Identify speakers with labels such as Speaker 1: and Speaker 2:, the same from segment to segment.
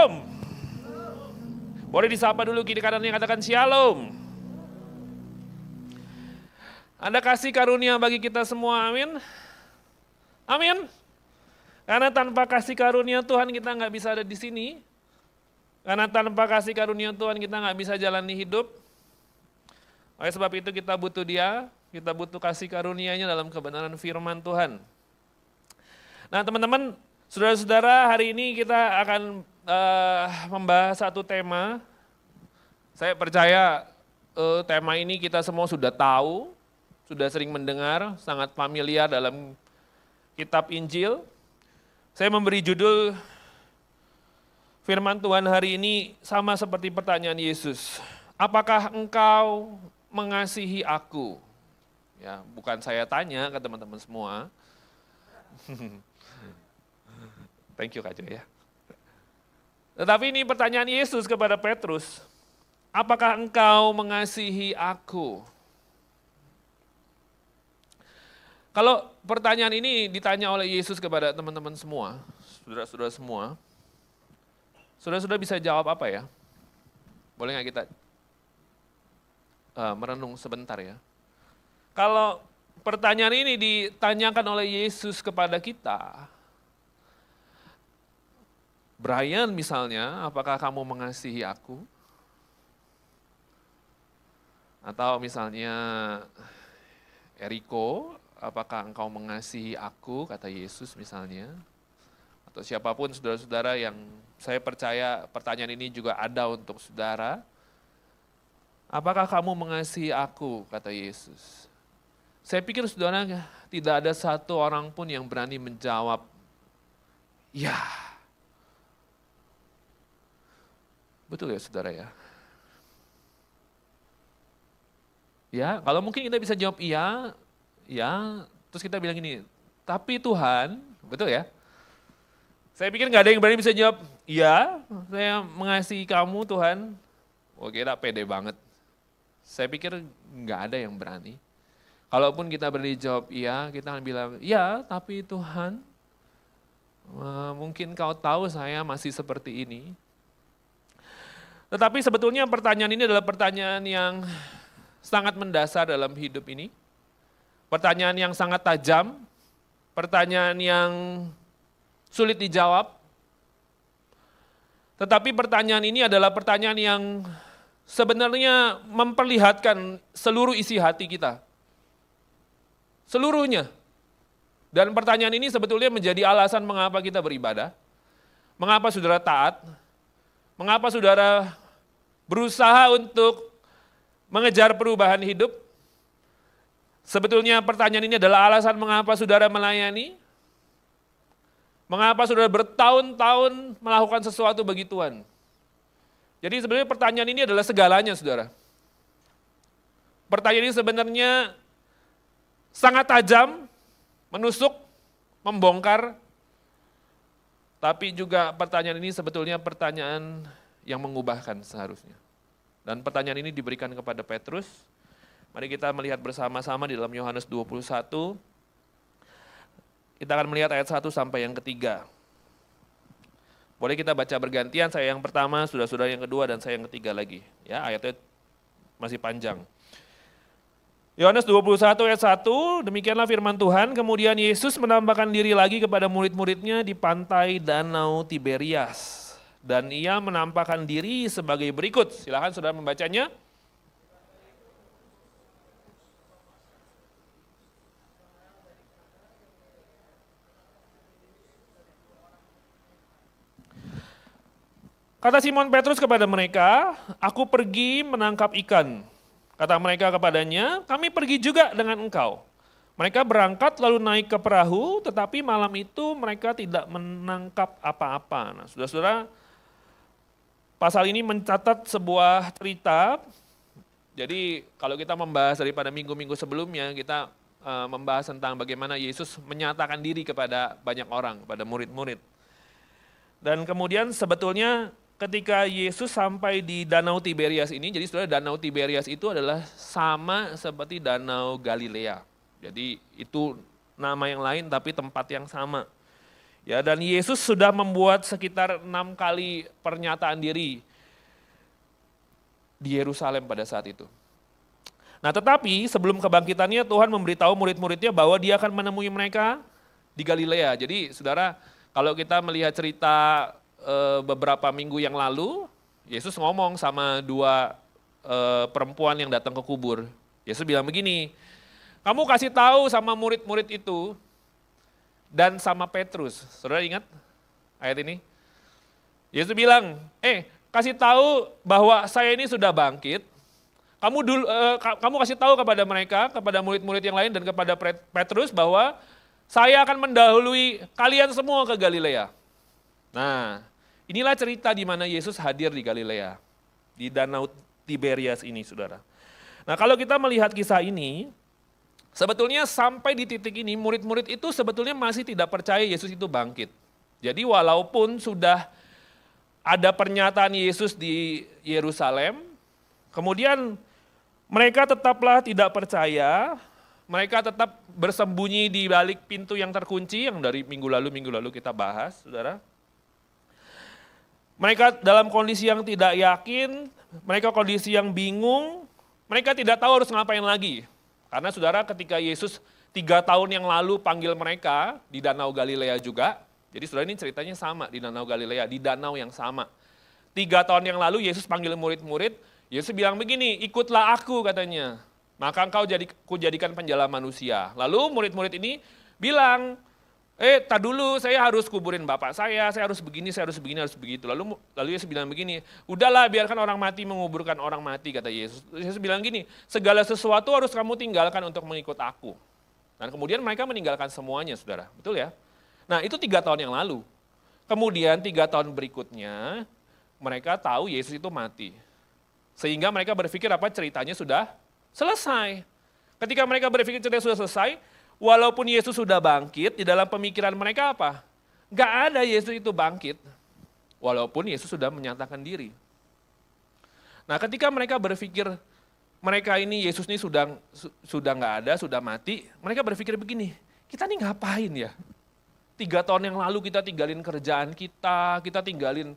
Speaker 1: Shalom. Boleh disapa dulu kiri kanannya, katakan shalom. Anda kasih karunia bagi kita semua, amin. Amin. Karena tanpa kasih karunia Tuhan kita nggak bisa ada di sini. Karena tanpa kasih karunia Tuhan kita nggak bisa jalani hidup. Oleh sebab itu kita butuh Dia, kita butuh kasih karunia-Nya dalam kebenaran firman Tuhan. Nah teman-teman, saudara-saudara, hari ini kita akan membahas satu tema. Saya percaya tema ini kita semua sudah tahu, sudah sering mendengar, sangat familiar dalam kitab Injil. Saya memberi judul firman Tuhan hari ini sama seperti pertanyaan Yesus. Apakah engkau mengasihi aku? Ya, bukan saya tanya ke teman-teman semua. Thank you Kak Jo ya. Tetapi ini pertanyaan Yesus kepada Petrus. Apakah engkau mengasihi aku? Kalau pertanyaan ini ditanya oleh Yesus kepada teman-teman semua, saudara-saudara semua, saudara-saudara bisa jawab apa ya? Boleh nggak kita merenung sebentar ya? Kalau pertanyaan ini ditanyakan oleh Yesus kepada kita, Brian misalnya, apakah kamu mengasihi aku? Atau misalnya Eriko, apakah engkau mengasihi aku, kata Yesus misalnya. Atau siapapun saudara-saudara yang saya percaya pertanyaan ini juga ada untuk saudara. Apakah kamu mengasihi aku, kata Yesus. Saya pikir saudara tidak ada satu orang pun yang berani menjawab, ya. Betul ya saudara ya? Ya, kalau mungkin kita bisa jawab iya, ya, terus kita bilang gini, tapi Tuhan, betul ya? Saya pikir nggak ada yang berani bisa jawab, iya, saya mengasihi kamu Tuhan. Oh kita pede banget. Saya pikir nggak ada yang berani. Kalaupun kita berani jawab iya, kita akan bilang, iya, tapi Tuhan, mungkin kau tahu saya masih seperti ini. Tetapi sebetulnya pertanyaan ini adalah pertanyaan yang sangat mendasar dalam hidup ini. Pertanyaan yang sangat tajam, pertanyaan yang sulit dijawab. Tetapi pertanyaan ini adalah pertanyaan yang sebenarnya memperlihatkan seluruh isi hati kita. Seluruhnya. Dan pertanyaan ini sebetulnya menjadi alasan mengapa kita beribadah. Mengapa saudara taat. Mengapa saudara berusaha untuk mengejar perubahan hidup? Sebetulnya pertanyaan ini adalah alasan mengapa saudara melayani. Mengapa saudara bertahun-tahun melakukan sesuatu bagi Tuhan. Jadi sebenarnya pertanyaan ini adalah segalanya saudara. Pertanyaan ini sebenarnya sangat tajam, menusuk, membongkar. Tapi juga pertanyaan ini sebetulnya pertanyaan yang mengubahkan seharusnya. Dan pertanyaan ini diberikan kepada Petrus. Mari kita melihat bersama-sama di dalam Yohanes 21. Kita akan melihat ayat 1 sampai yang ketiga. Boleh kita baca bergantian, saya yang pertama, saudara-saudara yang kedua, dan saya yang ketiga lagi. Ya, ayatnya masih panjang. Yohanes 21 ayat 1, demikianlah firman Tuhan, kemudian Yesus menampakkan diri lagi kepada murid-muridnya di pantai Danau Tiberias. Dan ia menampakkan diri sebagai berikut, silakan saudara membacanya. Kata Simon Petrus kepada mereka, aku pergi menangkap ikan. Kata mereka kepadanya, kami pergi juga dengan engkau. Mereka berangkat lalu naik ke perahu, tetapi malam itu mereka tidak menangkap apa-apa. Nah, saudara-saudara, pasal ini mencatat sebuah cerita. Jadi kalau kita membahas daripada minggu-minggu sebelumnya, kita membahas tentang bagaimana Yesus menyatakan diri kepada banyak orang, kepada murid-murid. Dan kemudian sebetulnya ketika Yesus sampai di Danau Tiberias ini, jadi saudara Danau Tiberias itu adalah sama seperti Danau Galilea. Jadi itu nama yang lain tapi tempat yang sama. Ya, dan Yesus sudah membuat sekitar 6 kali pernyataan diri di Yerusalem pada saat itu. Nah, tetapi sebelum kebangkitannya Tuhan memberitahu murid-muridnya bahwa dia akan menemui mereka di Galilea. Jadi saudara, kalau kita melihat cerita beberapa minggu yang lalu, Yesus ngomong sama 2 perempuan yang datang ke kubur. Yesus bilang begini, kamu kasih tahu sama murid-murid itu, dan sama Petrus. Saudara ingat ayat ini? Yesus bilang, kasih tahu bahwa saya ini sudah bangkit. Kamu kasih tahu kepada mereka, kepada murid-murid yang lain dan kepada Petrus bahwa saya akan mendahului kalian semua ke Galilea. Nah, inilah cerita di mana Yesus hadir di Galilea, di Danau Tiberias ini, saudara. Nah, kalau kita melihat kisah ini, sebetulnya sampai di titik ini murid-murid itu sebetulnya masih tidak percaya Yesus itu bangkit. Jadi walaupun sudah ada pernyataan Yesus di Yerusalem, kemudian mereka tetaplah tidak percaya, mereka tetap bersembunyi di balik pintu yang terkunci yang dari minggu lalu kita bahas, saudara. Mereka dalam kondisi yang tidak yakin, mereka kondisi yang bingung, mereka tidak tahu harus ngapain lagi. Karena saudara ketika Yesus 3 tahun yang lalu panggil mereka di Danau Galilea juga, jadi saudara ini ceritanya sama di Danau Galilea, di danau yang sama. 3 tahun yang lalu Yesus panggil murid-murid, Yesus bilang begini, ikutlah aku katanya, maka engkau jadikan penjala manusia. Lalu murid-murid ini bilang, tak dulu saya harus kuburin bapak saya harus begini, harus begitu. Lalu Yesus bilang begini, udahlah biarkan orang mati menguburkan orang mati, kata Yesus. Yesus bilang gini, segala sesuatu harus kamu tinggalkan untuk mengikut aku. Dan kemudian mereka meninggalkan semuanya, saudara, betul ya? Nah itu 3 tahun yang lalu. Kemudian 3 tahun berikutnya, mereka tahu Yesus itu mati. Sehingga mereka berpikir apa ceritanya sudah selesai. Ketika mereka berpikir ceritanya sudah selesai, walaupun Yesus sudah bangkit, di dalam pemikiran mereka apa? Gak ada Yesus itu bangkit, walaupun Yesus sudah menyatakan diri. Nah ketika mereka berpikir, mereka ini Yesus ini sudah gak ada, sudah mati, mereka berpikir begini, kita nih ngapain ya? 3 tahun yang lalu kita tinggalin kerjaan kita tinggalin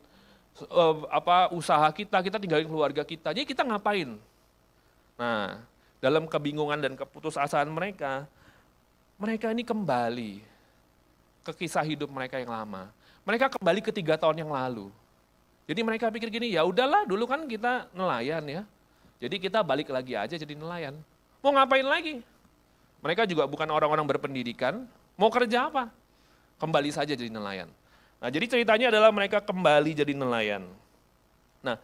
Speaker 1: usaha kita tinggalin keluarga kita, jadi kita ngapain? Nah dalam kebingungan dan keputusasaan mereka ini kembali ke kisah hidup mereka yang lama. Mereka kembali ke 3 tahun yang lalu. Jadi mereka pikir gini, ya udahlah dulu kan kita nelayan ya. Jadi kita balik lagi aja jadi nelayan. Mau ngapain lagi? Mereka juga bukan orang-orang berpendidikan, mau kerja apa? Kembali saja jadi nelayan. Nah jadi ceritanya adalah mereka kembali jadi nelayan. Nah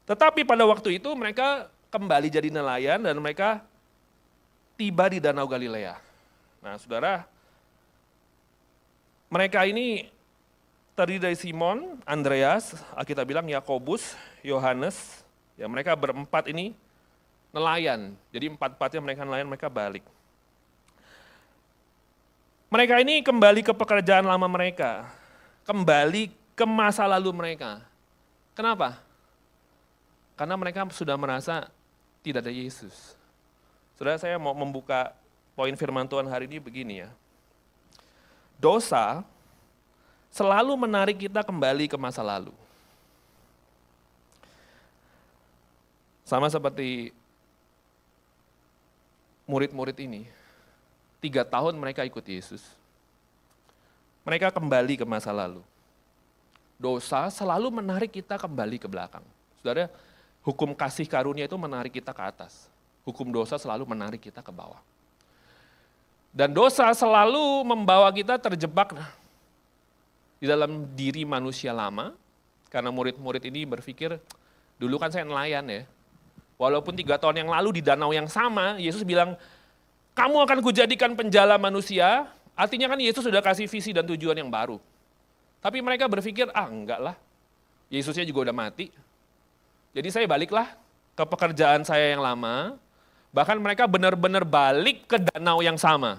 Speaker 1: tetapi pada waktu itu mereka kembali jadi nelayan dan mereka tiba di Danau Galilea. Nah saudara, mereka ini terdiri dari Simon, Andreas, kita bilang Yakobus, Yohanes, ya mereka berempat ini nelayan. Jadi 4-4-nya mereka nelayan, mereka balik. Mereka ini kembali ke pekerjaan lama mereka, kembali ke masa lalu mereka. Kenapa? Karena mereka sudah merasa tidak ada Yesus. Saudara, saya mau membuka poin firman Tuhan hari ini begini ya. Dosa selalu menarik kita kembali ke masa lalu. Sama seperti murid-murid ini. 3 tahun mereka ikut Yesus. Mereka kembali ke masa lalu. Dosa selalu menarik kita kembali ke belakang. Saudara, hukum kasih karunia itu menarik kita ke atas. Hukum dosa selalu menarik kita ke bawah. Dan dosa selalu membawa kita terjebak di dalam diri manusia lama, karena murid-murid ini berpikir, dulu kan saya nelayan ya, walaupun 3 tahun yang lalu di danau yang sama, Yesus bilang, kamu akan kujadikan penjala manusia, artinya kan Yesus sudah kasih visi dan tujuan yang baru. Tapi mereka berpikir, enggak lah, Yesusnya juga udah mati, jadi saya baliklah ke pekerjaan saya yang lama. Bahkan mereka benar-benar balik ke danau yang sama.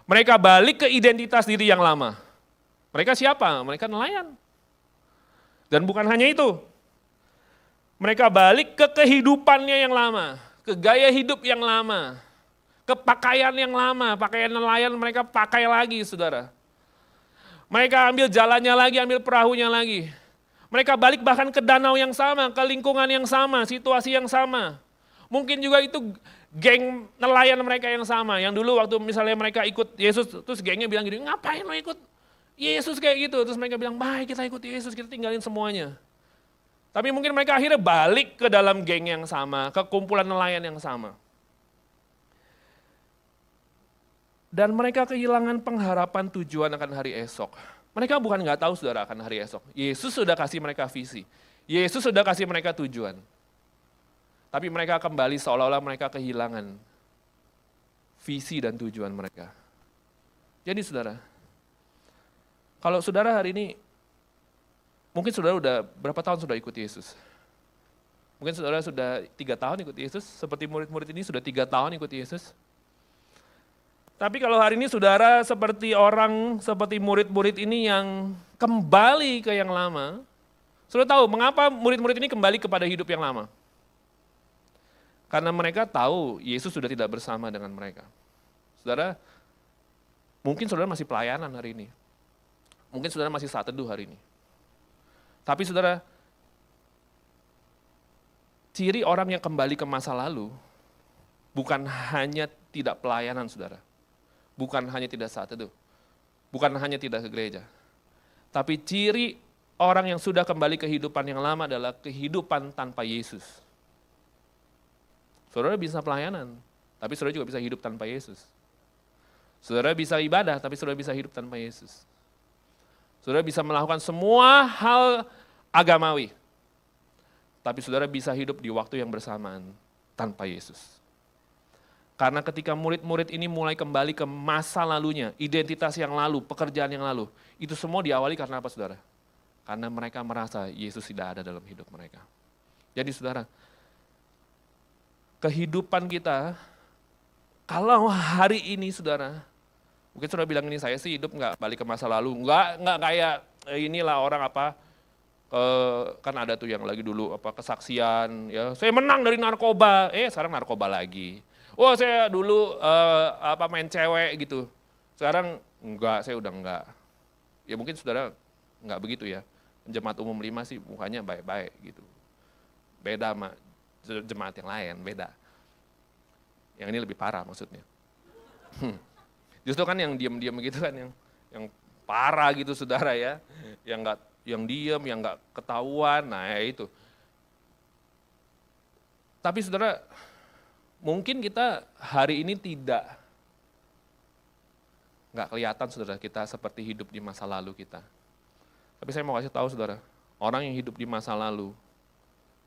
Speaker 1: Mereka balik ke identitas diri yang lama. Mereka siapa? Mereka nelayan. Dan bukan hanya itu. Mereka balik ke kehidupannya yang lama, ke gaya hidup yang lama, ke pakaian yang lama, pakaian nelayan mereka pakai lagi, saudara. Mereka ambil jalannya lagi, ambil perahunya lagi. Mereka balik bahkan ke danau yang sama, ke lingkungan yang sama, situasi yang sama. Mungkin juga itu geng nelayan mereka yang sama. Yang dulu waktu misalnya mereka ikut Yesus, terus gengnya bilang gini, ngapain lo ikut Yesus kayak gitu? Terus mereka bilang, baik kita ikut Yesus, kita tinggalin semuanya. Tapi mungkin mereka akhirnya balik ke dalam geng yang sama, ke kumpulan nelayan yang sama. Dan mereka kehilangan pengharapan tujuan akan hari esok. Mereka bukan nggak tahu saudara akan hari esok. Yesus sudah kasih mereka visi. Yesus sudah kasih mereka tujuan. Tapi mereka kembali seolah-olah mereka kehilangan visi dan tujuan mereka. Jadi saudara, kalau saudara hari ini, mungkin saudara udah berapa tahun sudah ikut Yesus? Mungkin saudara sudah 3 tahun ikut Yesus, seperti murid-murid ini sudah 3 tahun ikut Yesus. Tapi kalau hari ini saudara seperti orang, seperti murid-murid ini yang kembali ke yang lama, saudara tahu mengapa murid-murid ini kembali kepada hidup yang lama? Karena mereka tahu Yesus sudah tidak bersama dengan mereka. Saudara, mungkin saudara masih pelayanan hari ini. Mungkin saudara masih saat teduh hari ini. Tapi saudara, ciri orang yang kembali ke masa lalu, bukan hanya tidak pelayanan saudara. Bukan hanya tidak saat teduh, bukan hanya tidak ke gereja. Tapi ciri orang yang sudah kembali ke kehidupan yang lama adalah kehidupan tanpa Yesus. Saudara bisa pelayanan, tapi saudara juga bisa hidup tanpa Yesus. Saudara bisa ibadah, tapi saudara bisa hidup tanpa Yesus. Saudara bisa melakukan semua hal agamawi, tapi saudara bisa hidup di waktu yang bersamaan tanpa Yesus. Karena ketika murid-murid ini mulai kembali ke masa lalunya, identitas yang lalu, pekerjaan yang lalu, itu semua diawali karena apa saudara? Karena mereka merasa Yesus tidak ada dalam hidup mereka. Jadi saudara, kehidupan kita, kalau hari ini saudara, mungkin saudara bilang ini saya sih hidup nggak balik ke masa lalu, nggak kayak inilah orang apa, kan ada tuh yang lagi dulu apa kesaksian, ya saya menang dari narkoba, sekarang narkoba lagi. Oh saya dulu main cewek gitu, sekarang enggak, saya udah enggak. Ya mungkin saudara enggak begitu ya, jemaat umum 5 sih mukanya baik-baik gitu. Beda sama jemaat yang lain, beda. Yang ini lebih parah maksudnya. Justru kan yang diam-diam gitu kan, yang parah gitu saudara ya, yang diam, yang enggak ketahuan, nah ya itu. Tapi saudara, mungkin kita hari ini nggak kelihatan saudara kita seperti hidup di masa lalu kita. Tapi saya mau kasih tahu saudara, orang yang hidup di masa lalu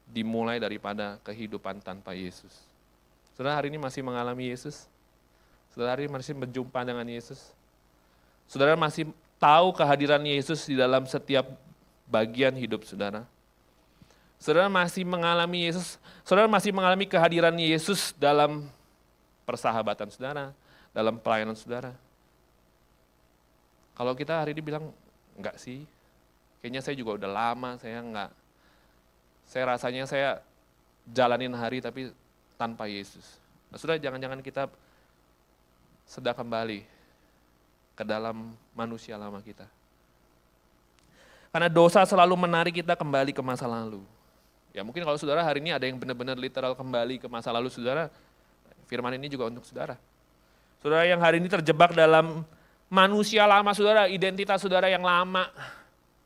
Speaker 1: dimulai daripada kehidupan tanpa Yesus. Saudara hari ini masih mengalami Yesus? Saudara hari ini masih berjumpa dengan Yesus? Saudara masih tahu kehadiran Yesus di dalam setiap bagian hidup saudara? Saudara masih mengalami Yesus, saudara masih mengalami kehadiran Yesus dalam persahabatan saudara, dalam pelayanan saudara. Kalau kita hari ini bilang, enggak sih, kayaknya saya juga udah lama, saya rasanya saya jalanin hari tapi tanpa Yesus. Nah, saudara jangan-jangan kita sedang kembali ke dalam manusia lama kita. Karena dosa selalu menarik kita kembali ke masa lalu. Ya mungkin kalau saudara hari ini ada yang benar-benar literal kembali ke masa lalu saudara, firman ini juga untuk saudara. Saudara yang hari ini terjebak dalam manusia lama saudara, identitas saudara yang lama.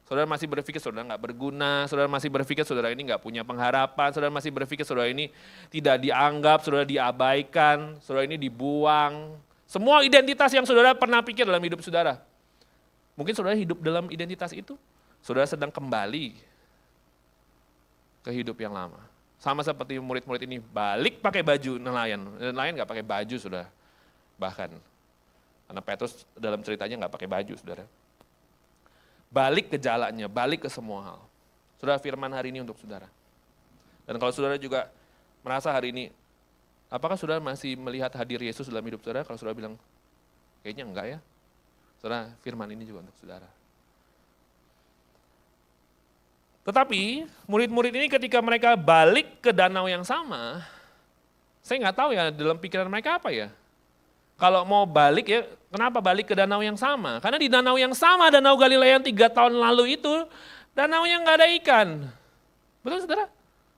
Speaker 1: Saudara masih berpikir saudara nggak berguna, saudara masih berpikir saudara ini nggak punya pengharapan, saudara masih berpikir saudara ini tidak dianggap, saudara diabaikan, saudara ini dibuang. Semua identitas yang saudara pernah pikir dalam hidup saudara. Mungkin saudara hidup dalam identitas itu, saudara sedang kembali ke hidup yang lama. Sama seperti murid-murid ini balik pakai baju nelayan. Nelayan nggak pakai baju saudara. Bahkan, karena Petrus dalam ceritanya nggak pakai baju saudara. Balik ke jalannya, balik ke semua hal. Saudara firman hari ini untuk saudara. Dan kalau saudara juga merasa hari ini, apakah saudara masih melihat hadir Yesus dalam hidup saudara? Kalau saudara bilang, kayaknya enggak ya. Saudara firman ini juga untuk saudara. Tetapi murid-murid ini ketika mereka balik ke danau yang sama, saya nggak tahu ya dalam pikiran mereka apa ya. Kalau mau balik ya, Kenapa balik ke danau yang sama? Karena di danau yang sama, Danau Galilea yang 3 tahun lalu itu, danau yang nggak ada ikan. Betul saudara?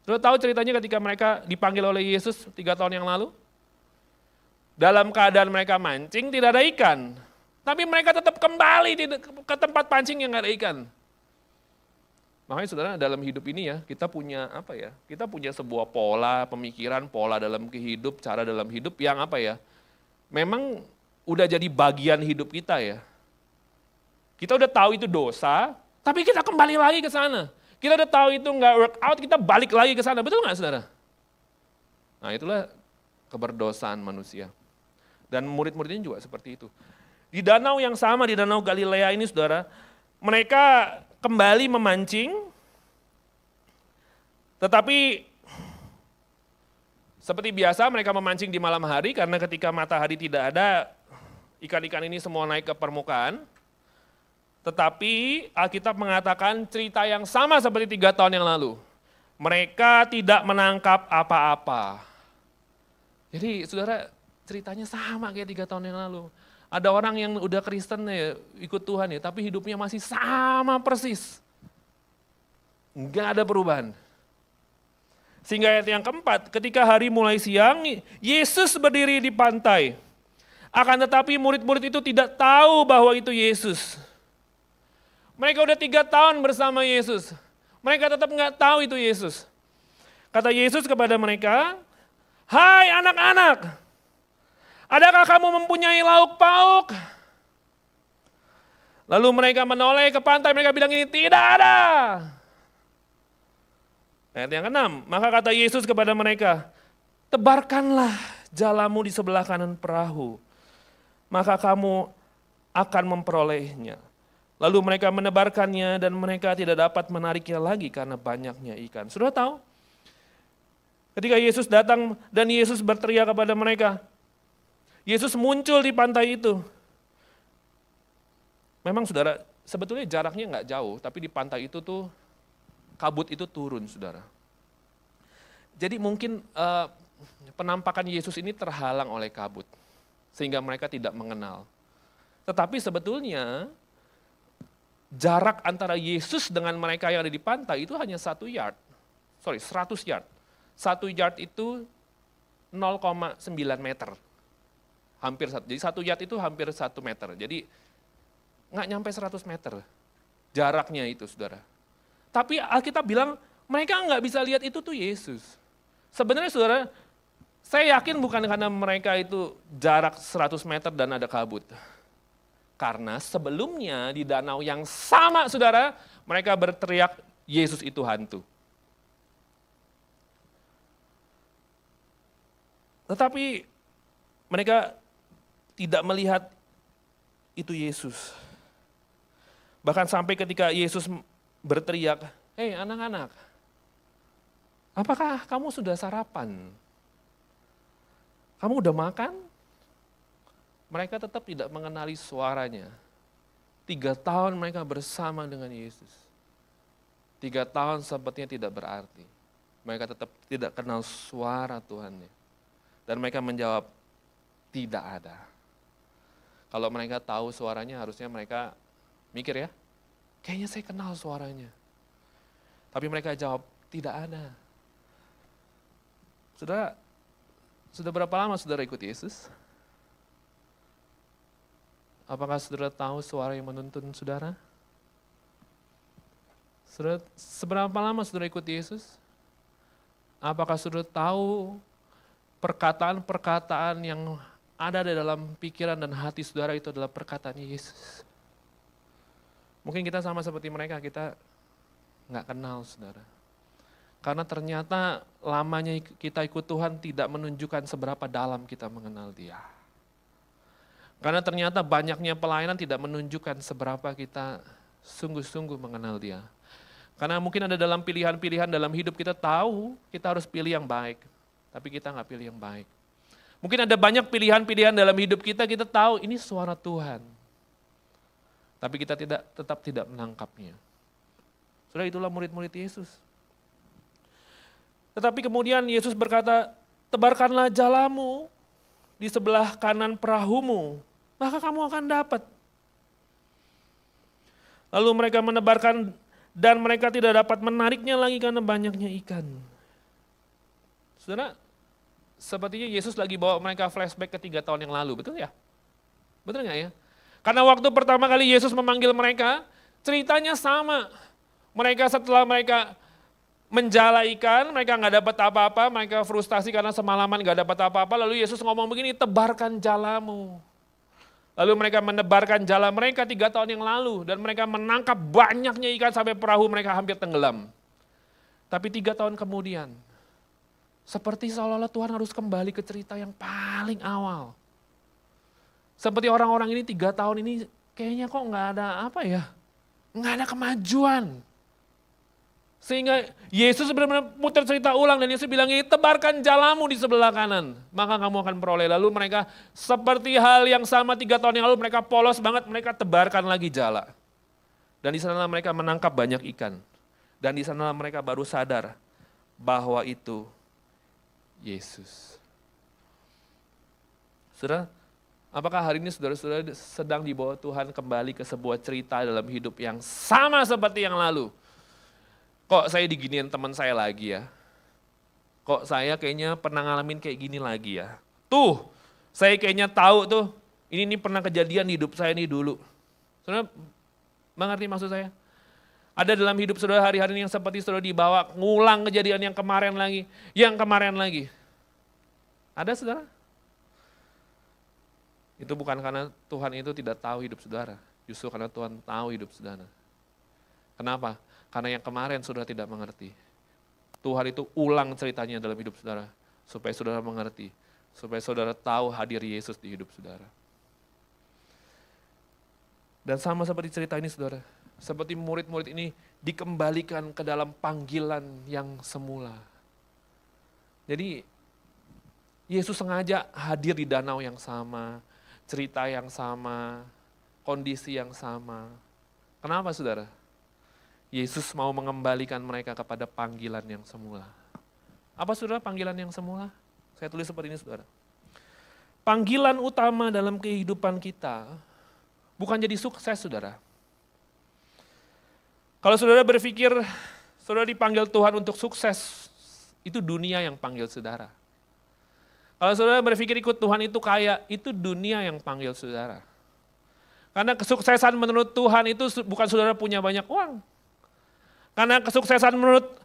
Speaker 1: Saudara tahu ceritanya ketika mereka dipanggil oleh Yesus 3 tahun yang lalu? Dalam keadaan mereka mancing tidak ada ikan. Tapi mereka tetap kembali ke tempat pancing yang nggak ada ikan. Makanya saudara dalam hidup ini ya, kita punya apa ya? Kita punya sebuah pola pemikiran, pola dalam hidup, cara dalam hidup yang apa ya? Memang udah jadi bagian hidup kita ya. Kita udah tahu itu dosa, tapi kita kembali lagi ke sana. Kita udah tahu itu nggak work out, kita balik lagi ke sana. Betul nggak saudara? Nah itulah keberdosaan manusia. Dan murid-muridnya juga seperti itu. Di danau yang sama, di Danau Galilea ini saudara, mereka kembali memancing, tetapi seperti biasa mereka memancing di malam hari karena ketika matahari tidak ada, ikan-ikan ini semua naik ke permukaan. Tetapi Alkitab mengatakan cerita yang sama seperti 3 tahun yang lalu. Mereka tidak menangkap apa-apa. Jadi saudara ceritanya sama kayak 3 tahun yang lalu. Ada orang yang udah Kristen ya, ikut Tuhan ya, tapi hidupnya masih sama persis. Enggak ada perubahan. Sehingga ayat yang keempat, ketika hari mulai siang, Yesus berdiri di pantai. Akan tetapi murid-murid itu tidak tahu bahwa itu Yesus. Mereka udah 3 tahun bersama Yesus. Mereka tetap nggak tahu itu Yesus. Kata Yesus kepada mereka, "Hai anak-anak, adakah kamu mempunyai lauk pauk?" Lalu mereka menoleh ke pantai, mereka bilang ini, "Tidak ada." Ayat yang ke-6, maka kata Yesus kepada mereka, "Tebarkanlah jalamu di sebelah kanan perahu, maka kamu akan memperolehnya." Lalu mereka menebarkannya dan mereka tidak dapat menariknya lagi karena banyaknya ikan. Sudah tahu? Ketika Yesus datang dan Yesus berteriak kepada mereka, Yesus muncul di pantai itu. Memang saudara, sebetulnya jaraknya nggak jauh, tapi di pantai itu tuh kabut itu turun saudara. Jadi mungkin penampakan Yesus ini terhalang oleh kabut, sehingga mereka tidak mengenal. Tetapi sebetulnya jarak antara Yesus dengan mereka yang ada di pantai itu hanya 100 yard. 1 yard itu 0,9 meter. Hampir satu. Jadi 1 yard itu hampir 1 meter. Jadi nggak nyampe 100 meter jaraknya itu saudara. Tapi Alkitab bilang mereka nggak bisa lihat itu tuh Yesus. Sebenarnya saudara, saya yakin bukan karena mereka itu jarak 100 meter dan ada kabut. Karena sebelumnya di danau yang sama saudara, mereka berteriak Yesus itu hantu. Tetapi mereka tidak melihat itu Yesus. Bahkan sampai ketika Yesus berteriak, "Hei anak-anak, apakah kamu sudah sarapan? Kamu udah makan?" Mereka tetap tidak mengenali suaranya. 3 tahun mereka bersama dengan Yesus. 3 tahun sepertinya tidak berarti. Mereka tetap tidak kenal suara Tuhannya. Dan mereka menjawab, tidak ada. Kalau mereka tahu suaranya harusnya mereka mikir ya, kayaknya saya kenal suaranya. Tapi mereka jawab, tidak ada. Sudah berapa lama saudara ikut Yesus? Apakah saudara tahu suara yang menuntun saudara? Seberapa lama saudara ikut Yesus? Apakah saudara tahu perkataan-perkataan yang ada di dalam pikiran dan hati saudara itu adalah perkataan Yesus? Mungkin kita sama seperti mereka, kita nggak kenal saudara. Karena ternyata lamanya kita ikut Tuhan tidak menunjukkan seberapa dalam kita mengenal Dia. Karena ternyata banyaknya pelayanan tidak menunjukkan seberapa kita sungguh-sungguh mengenal Dia. Karena mungkin ada dalam pilihan-pilihan dalam hidup kita tahu kita harus pilih yang baik, tapi kita nggak pilih yang baik. Mungkin ada banyak pilihan-pilihan dalam hidup kita, kita tahu ini suara Tuhan, tapi kita tetap tidak menangkapnya. Saudara, itulah murid-murid Yesus. Tetapi kemudian Yesus berkata, tebarkanlah jalamu di sebelah kanan perahumu. maka kamu akan dapat. Lalu mereka menebarkan dan mereka tidak dapat menariknya lagi karena banyaknya ikan. Saudara, sepertinya Yesus lagi bawa mereka flashback ke 3 tahun yang lalu, betul ya? Betul nggak ya? Karena waktu pertama kali Yesus memanggil mereka, ceritanya sama. Mereka setelah mereka menjala ikan, mereka nggak dapat apa-apa, mereka frustasi karena semalaman nggak dapat apa-apa, lalu Yesus ngomong begini, tebarkan jalamu. Lalu mereka menebarkan jala mereka 3 tahun yang lalu, dan mereka menangkap banyaknya ikan sampai perahu mereka hampir tenggelam. Tapi 3 tahun kemudian, seperti seolah-olah Tuhan harus kembali ke cerita yang paling awal. Seperti orang-orang ini 3 tahun ini kayaknya kok nggak ada apa ya, nggak ada kemajuan. Sehingga Yesus benar-benar putar cerita ulang dan Yesus bilang ini, tebarkan jalamu di sebelah kanan, maka kamu akan peroleh. Lalu mereka seperti hal yang sama 3 tahun yang lalu, mereka polos banget, mereka tebarkan lagi jala. Dan di sana mereka menangkap banyak ikan. Dan di sana mereka baru sadar bahwa itu Yesus. Saudara, apakah hari ini saudara-saudara sedang dibawa Tuhan kembali ke sebuah cerita dalam hidup yang sama seperti yang lalu? Kok saya diginiin teman saya lagi ya? Kok saya kayaknya pernah ngalamin kayak gini lagi ya? Tuh, saya kayaknya tahu tuh, ini pernah kejadian di hidup saya ini dulu. Saudara, mengerti maksud saya? Ada dalam hidup saudara hari-hari ini yang seperti saudara dibawa ngulang kejadian yang kemarin lagi. Ada saudara? Itu bukan karena Tuhan itu tidak tahu hidup saudara, justru karena Tuhan tahu hidup saudara. Kenapa? Karena yang kemarin saudara tidak mengerti. Tuhan itu ulang ceritanya dalam hidup saudara, supaya saudara mengerti, supaya saudara tahu hadir Yesus di hidup saudara. Dan sama seperti cerita ini saudara, seperti murid-murid ini dikembalikan ke dalam panggilan yang semula. Jadi Yesus sengaja hadir di danau yang sama, cerita yang sama, kondisi yang sama. Kenapa saudara? Yesus mau mengembalikan mereka kepada panggilan yang semula. Apa saudara panggilan yang semula? Saya tulis seperti ini saudara. Panggilan utama dalam kehidupan kita bukan jadi sukses saudara. Kalau saudara berpikir saudara dipanggil Tuhan untuk sukses, itu dunia yang panggil saudara. Kalau saudara berpikir ikut Tuhan itu kaya, itu dunia yang panggil saudara. Karena kesuksesan menurut Tuhan itu bukan saudara punya banyak uang. Karena kesuksesan menurut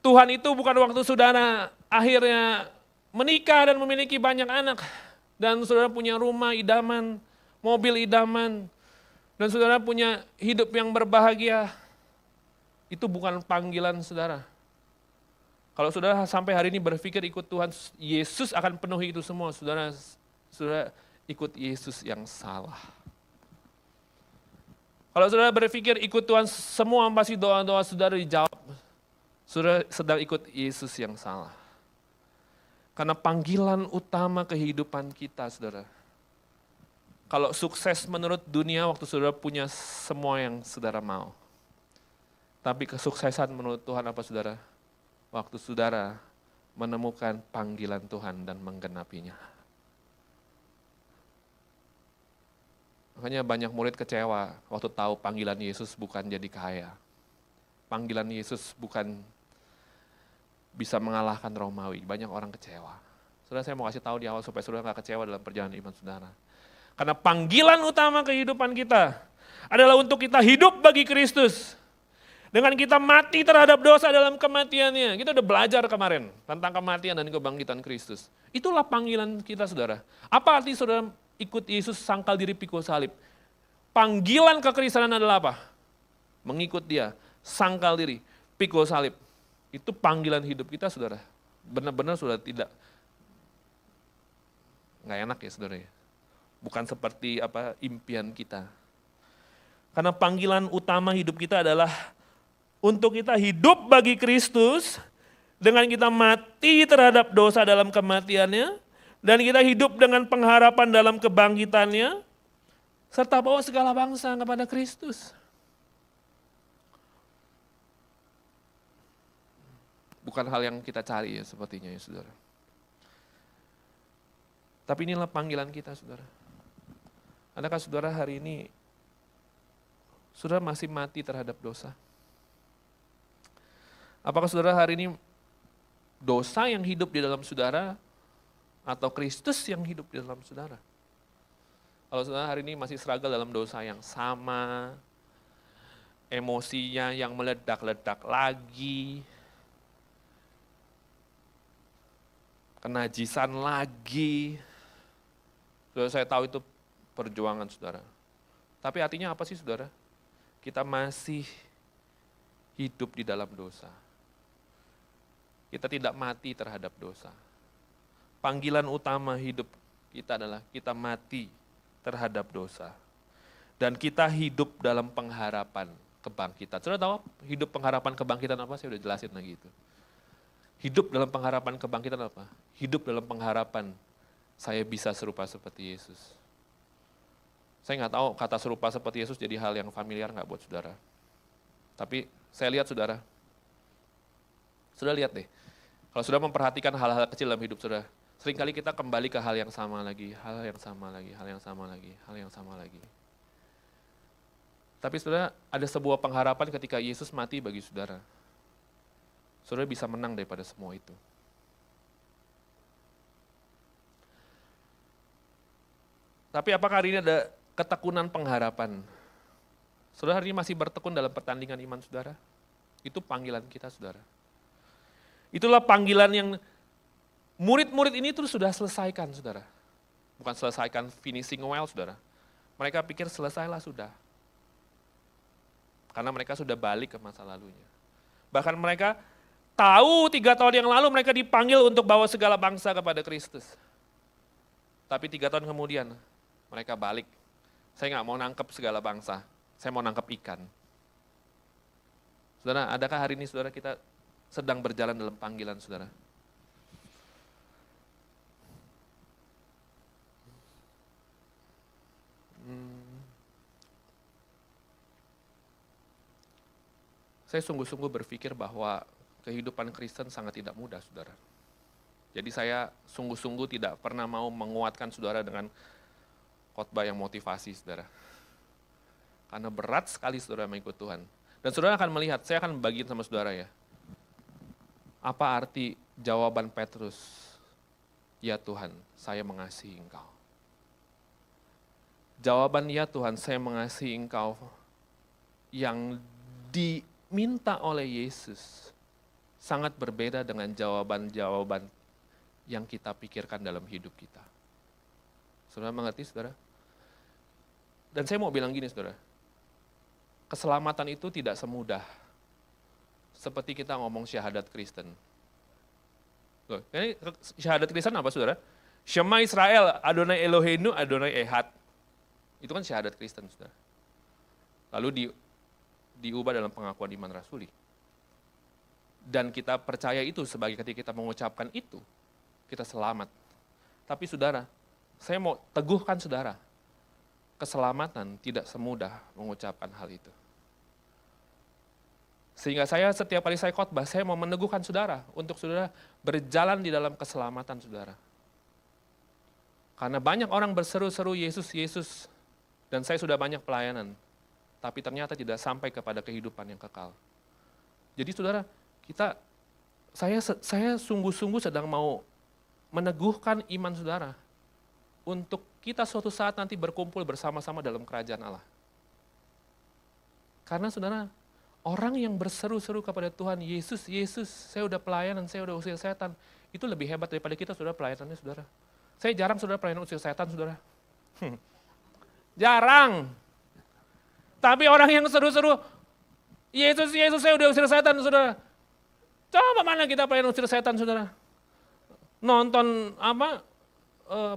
Speaker 1: Tuhan itu bukan waktu saudara akhirnya menikah dan memiliki banyak anak. Dan saudara punya rumah idaman, mobil idaman. Dan saudara punya hidup yang berbahagia. Itu bukan panggilan saudara. Kalau saudara sampai hari ini berpikir ikut Tuhan, Yesus akan penuhi itu semua. Saudara ikut Yesus yang salah. Kalau saudara berpikir ikut Tuhan semua pasti doa-doa saudara dijawab, saudara sedang ikut Yesus yang salah. Karena panggilan utama kehidupan kita saudara. Kalau sukses menurut dunia waktu saudara punya semua yang saudara mau. Tapi kesuksesan menurut Tuhan apa saudara? Waktu saudara menemukan panggilan Tuhan dan menggenapinya. Makanya banyak murid kecewa waktu tahu panggilan Yesus bukan jadi kaya. Panggilan Yesus bukan bisa mengalahkan Romawi. Banyak orang kecewa. Saudara, saya mau kasih tahu di awal supaya saudara gak kecewa dalam perjalanan iman saudara. Karena panggilan utama kehidupan kita adalah untuk kita hidup bagi Kristus. Dengan kita mati terhadap dosa dalam kematiannya. Kita udah belajar kemarin tentang kematian dan kebangkitan Kristus. Itulah panggilan kita saudara. Apa arti saudara ikut Yesus sangkal diri pikul salib? Panggilan kekristenan adalah apa? Mengikut dia, sangkal diri, pikul salib. Itu panggilan hidup kita saudara. Benar-benar sudah tidak, nggak enak ya saudara ya. Bukan seperti apa impian kita. Karena panggilan utama hidup kita adalah untuk kita hidup bagi Kristus, dengan kita mati terhadap dosa dalam kematiannya, dan kita hidup dengan pengharapan dalam kebangkitannya, serta bawa segala bangsa kepada Kristus. Bukan hal yang kita cari ya sepertinya ya saudara. Tapi inilah panggilan kita saudara. Adakah saudara hari ini, saudara masih mati terhadap dosa? Apakah saudara hari ini dosa yang hidup di dalam saudara atau Kristus yang hidup di dalam saudara? Kalau saudara hari ini masih struggle dalam dosa yang sama, emosinya yang meledak-ledak lagi, kenajisan lagi, saudara, saya tahu itu perjuangan saudara. Tapi artinya apa sih saudara? Kita masih hidup di dalam dosa. Kita tidak mati terhadap dosa. Panggilan utama hidup kita adalah kita mati terhadap dosa. Dan kita hidup dalam pengharapan kebangkitan. Saudara tahu hidup pengharapan kebangkitan apa? Saya udah jelasin lagi itu. Hidup dalam pengharapan kebangkitan apa? Hidup dalam pengharapan saya bisa serupa seperti Yesus. Saya nggak tahu kata serupa seperti Yesus jadi hal yang familiar nggak buat saudara. Tapi saya lihat saudara, saudara lihat deh, kalau saudara memperhatikan hal-hal kecil dalam hidup saudara, seringkali kita kembali ke hal yang sama lagi, hal yang sama lagi, hal yang sama lagi, hal yang sama lagi. Tapi saudara, ada sebuah pengharapan ketika Yesus mati bagi saudara. Saudara bisa menang daripada semua itu. Tapi apakah hari ini ada ketekunan pengharapan? Saudara hari ini masih bertekun dalam pertandingan iman saudara? Itu panggilan kita saudara. Itulah panggilan yang murid-murid ini terus sudah selesaikan saudara. Bukan selesaikan finishing well saudara. Mereka pikir selesailah sudah. Karena mereka sudah balik ke masa lalunya. Bahkan mereka tahu 3 tahun yang lalu mereka dipanggil untuk bawa segala bangsa kepada Kristus. Tapi 3 tahun kemudian mereka balik. Saya nggak mau nangkep segala bangsa, saya mau nangkep ikan. Saudara, adakah hari ini saudara kita sedang berjalan dalam panggilan saudara? Saya sungguh-sungguh berpikir bahwa kehidupan Kristen sangat tidak mudah, saudara. Jadi saya sungguh-sungguh tidak pernah mau menguatkan saudara dengan khotbah yang motivasi, saudara. Karena berat sekali saudara mengikut Tuhan. Dan saudara akan melihat, saya akan bagiin sama saudara ya. Apa arti jawaban Petrus? Ya Tuhan, saya mengasihi Engkau. Jawaban ya Tuhan, saya mengasihi Engkau yang diminta oleh Yesus sangat berbeda dengan jawaban-jawaban yang kita pikirkan dalam hidup kita. Saudara mengerti, saudara? Dan saya mau bilang gini, saudara. Keselamatan itu tidak semudah seperti kita ngomong syahadat Kristen. Loh, ini syahadat Kristen apa, saudara? Shema Israel, Adonai Eloheinu, Adonai Ehad. Itu kan syahadat Kristen, saudara. Lalu diubah dalam pengakuan iman rasuli. Dan kita percaya itu sebagai ketika kita mengucapkan itu, kita selamat. Tapi saudara, saya mau teguhkan saudara, keselamatan tidak semudah mengucapkan hal itu. Sehingga saya setiap kali saya khotbah, saya mau meneguhkan saudara, untuk saudara berjalan di dalam keselamatan saudara. Karena banyak orang berseru-seru Yesus, Yesus, dan saya sudah banyak pelayanan, tapi ternyata tidak sampai kepada kehidupan yang kekal. Jadi saudara, saya sungguh-sungguh sedang mau meneguhkan iman saudara untuk kita suatu saat nanti berkumpul bersama-sama dalam kerajaan Allah. Karena saudara, orang yang berseru-seru kepada Tuhan, Yesus, Yesus, saya udah pelayanan, saya udah usir setan, itu lebih hebat daripada kita saudara pelayanannya saudara. Saya jarang saudara pelayanan usir setan saudara. Jarang. Tapi orang yang seru-seru, Yesus, Yesus, saya udah usir setan saudara. Coba mana kita pelayanan usir setan saudara. Nonton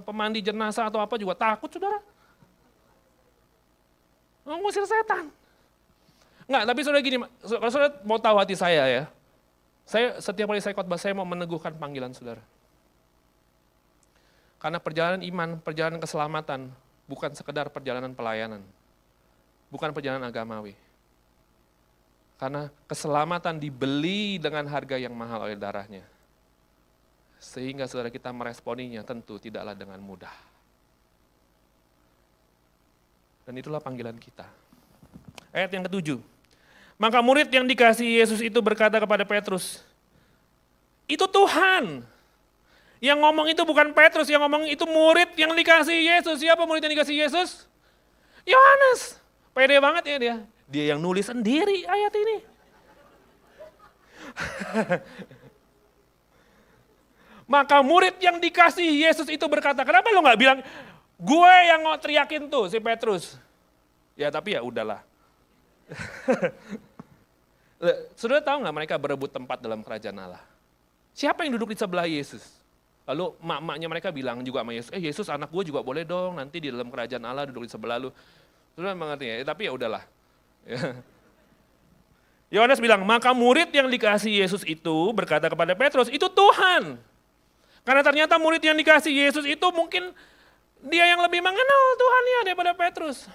Speaker 1: pemandi jenazah atau apa juga takut saudara. Ngusir setan. Enggak, tapi saudara gini, kalau saudara mau tahu hati saya ya, saya setiap kali saya khotbah, saya mau meneguhkan panggilan saudara. Karena perjalanan iman, perjalanan keselamatan, bukan sekedar perjalanan pelayanan, bukan perjalanan agamawi. Karena keselamatan dibeli dengan harga yang mahal oleh darahnya. Sehingga saudara kita meresponinya tentu tidaklah dengan mudah. Dan itulah panggilan kita. Ayat yang ke-7. Maka murid yang dikasihi Yesus itu berkata kepada Petrus, itu Tuhan. Yang ngomong itu bukan Petrus, yang ngomong itu murid yang dikasihi Yesus. Siapa murid yang dikasihi Yesus? Yohanes. Pede banget ya dia. Dia yang nulis sendiri ayat ini. Maka murid yang dikasihi Yesus itu berkata, kenapa lo gak bilang, gue yang mau teriakin tuh si Petrus. Ya tapi ya udahlah. Saudara tahu gak mereka berebut tempat dalam kerajaan Allah? Siapa yang duduk di sebelah Yesus? Lalu mak-maknya mereka bilang juga sama Yesus, Yesus anak gue juga boleh dong nanti di dalam kerajaan Allah duduk di sebelah lu. Saudara mengerti ya, tapi ya udahlah. Yohanes bilang, maka murid yang dikasihi Yesus itu berkata kepada Petrus, itu Tuhan. Karena ternyata murid yang dikasihi Yesus itu mungkin dia yang lebih mengenal Tuhannya daripada Petrus.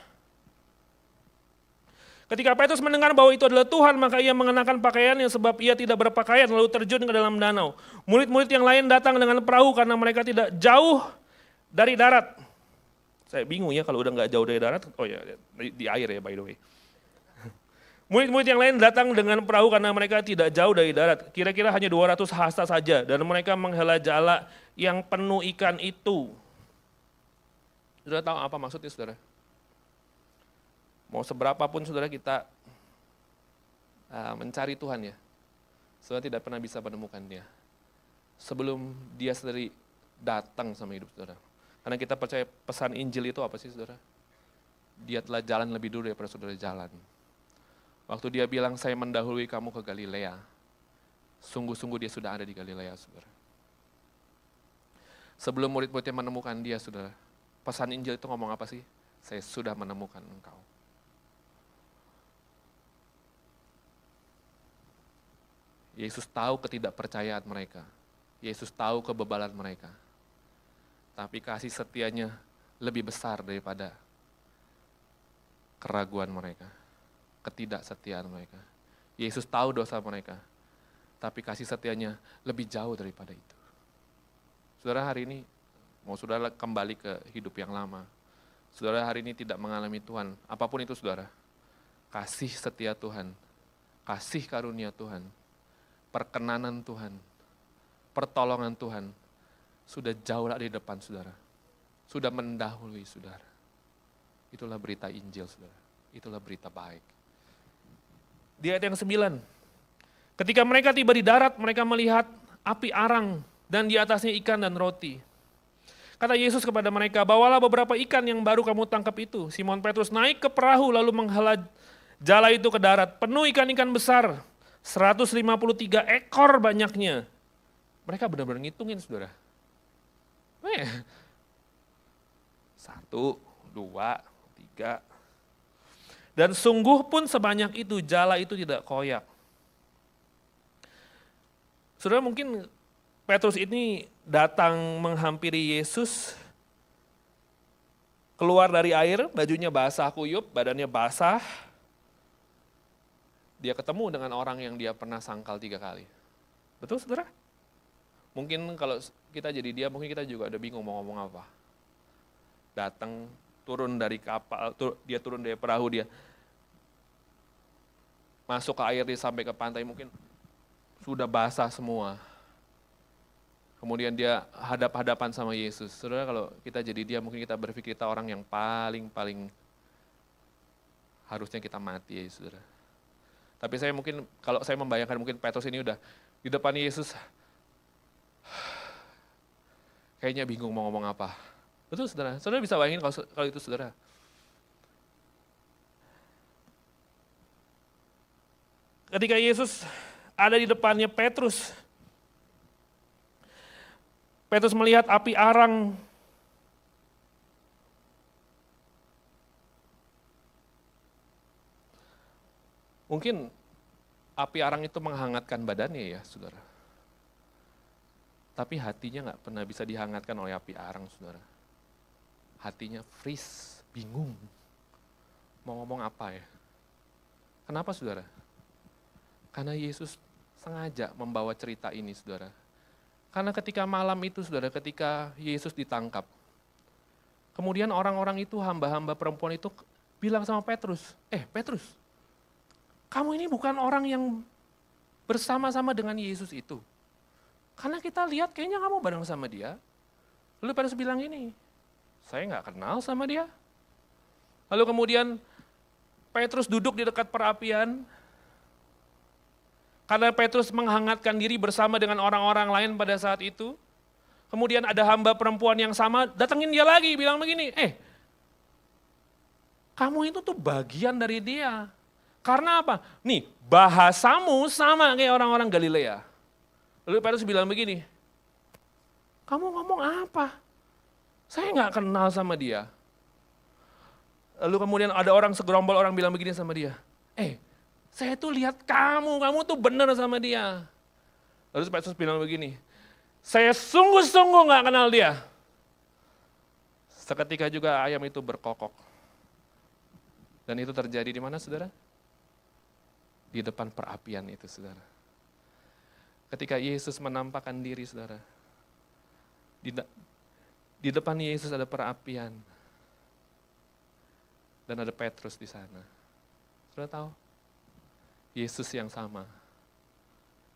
Speaker 1: Ketika Petrus mendengar bahwa itu adalah Tuhan, maka ia mengenakan pakaiannya sebab ia tidak berpakaian lalu terjun ke dalam danau. Murid-murid yang lain datang dengan perahu karena mereka tidak jauh dari darat. Saya bingung ya kalau udah nggak jauh dari darat, oh ya di air ya by the way. Murid-murid yang lain datang dengan perahu karena mereka tidak jauh dari darat. Kira-kira hanya 200 hasta saja dan mereka menghela jala yang penuh ikan itu. Saudara tahu apa maksudnya saudara? Mau seberapa pun saudara kita mencari Tuhan ya, saudara tidak pernah bisa menemukan dia. Sebelum dia sendiri datang sama hidup saudara. Karena kita percaya pesan Injil itu apa sih saudara? Dia telah jalan lebih dulu daripada saudara jalan. Waktu dia bilang saya mendahului kamu ke Galilea, sungguh-sungguh dia sudah ada di Galilea saudara. Sebelum murid-muridnya menemukan dia saudara, pesan Injil itu ngomong apa sih? Saya sudah menemukan engkau. Yesus tahu ketidakpercayaan mereka. Yesus tahu kebebalan mereka. Tapi kasih setianya lebih besar daripada keraguan mereka. Ketidaksetiaan mereka. Yesus tahu dosa mereka. Tapi kasih setianya lebih jauh daripada itu. Saudara hari ini, mau saudara kembali ke hidup yang lama. Saudara hari ini tidak mengalami Tuhan. Apapun itu saudara. Kasih setia Tuhan. Kasih karunia Tuhan. Perkenanan Tuhan, pertolongan Tuhan, sudah jauh di depan saudara. Sudah mendahului saudara. Itulah berita Injil saudara. Itulah berita baik. Di ayat yang 9, ketika mereka tiba di darat, mereka melihat api arang dan di atasnya ikan dan roti. Kata Yesus kepada mereka, bawalah beberapa ikan yang baru kamu tangkap itu. Simon Petrus naik ke perahu lalu menghela jala itu ke darat, penuh ikan-ikan besar. 153 ekor banyaknya. Mereka benar-benar ngitungin saudara. 1, 2, 3. Dan sungguh pun sebanyak itu, jala itu tidak koyak. Saudara mungkin Petrus ini datang menghampiri Yesus, keluar dari air, bajunya basah kuyup, badannya basah. Dia ketemu dengan orang yang dia pernah sangkal 3 kali. Betul saudara? Mungkin kalau kita jadi dia, mungkin kita juga udah bingung mau ngomong apa. Datang, turun dari kapal, dia turun dari perahu, dia masuk ke air, dia sampai ke pantai, mungkin sudah basah semua. Kemudian dia hadap-hadapan sama Yesus. Saudara kalau kita jadi dia, mungkin kita berpikir kita orang yang paling harusnya kita mati ya saudara. Tapi saya mungkin, kalau saya membayangkan mungkin Petrus ini udah di depan Yesus, kayaknya bingung mau ngomong apa. Betul saudara? Saudara bisa bayangin kalau itu saudara. Ketika Yesus ada di depannya Petrus melihat api arang mungkin api arang itu menghangatkan badannya ya saudara. Tapi hatinya nggak pernah bisa dihangatkan oleh api arang saudara. Hatinya freeze, bingung. Mau ngomong apa ya? Kenapa saudara? Karena Yesus sengaja membawa cerita ini saudara. Karena ketika malam itu saudara, ketika Yesus ditangkap, kemudian orang-orang itu, hamba-hamba perempuan itu bilang sama Petrus, Petrus, kamu ini bukan orang yang bersama-sama dengan Yesus itu. Karena kita lihat kayaknya kamu bareng sama dia. Lalu Petrus bilang ini, saya nggak kenal sama dia. Lalu kemudian Petrus duduk di dekat perapian. Karena Petrus menghangatkan diri bersama dengan orang-orang lain pada saat itu. Kemudian ada hamba perempuan yang sama, datengin dia lagi, bilang begini, kamu itu tuh bagian dari dia. Karena apa? Nih, bahasamu sama kayak orang-orang Galilea. Lalu Petrus bilang begini, kamu ngomong apa? Saya nggak kenal sama dia. Lalu kemudian ada orang segerombol orang bilang begini sama dia, saya tuh lihat kamu tuh benar sama dia. Lalu Petrus bilang begini, saya sungguh-sungguh nggak kenal dia. Seketika juga ayam itu berkokok. Dan itu terjadi di mana, saudara? Di depan perapian itu, saudara. Ketika Yesus menampakkan diri, saudara. Di depan Yesus ada perapian. Dan ada Petrus di sana. Saudara tahu? Yesus yang sama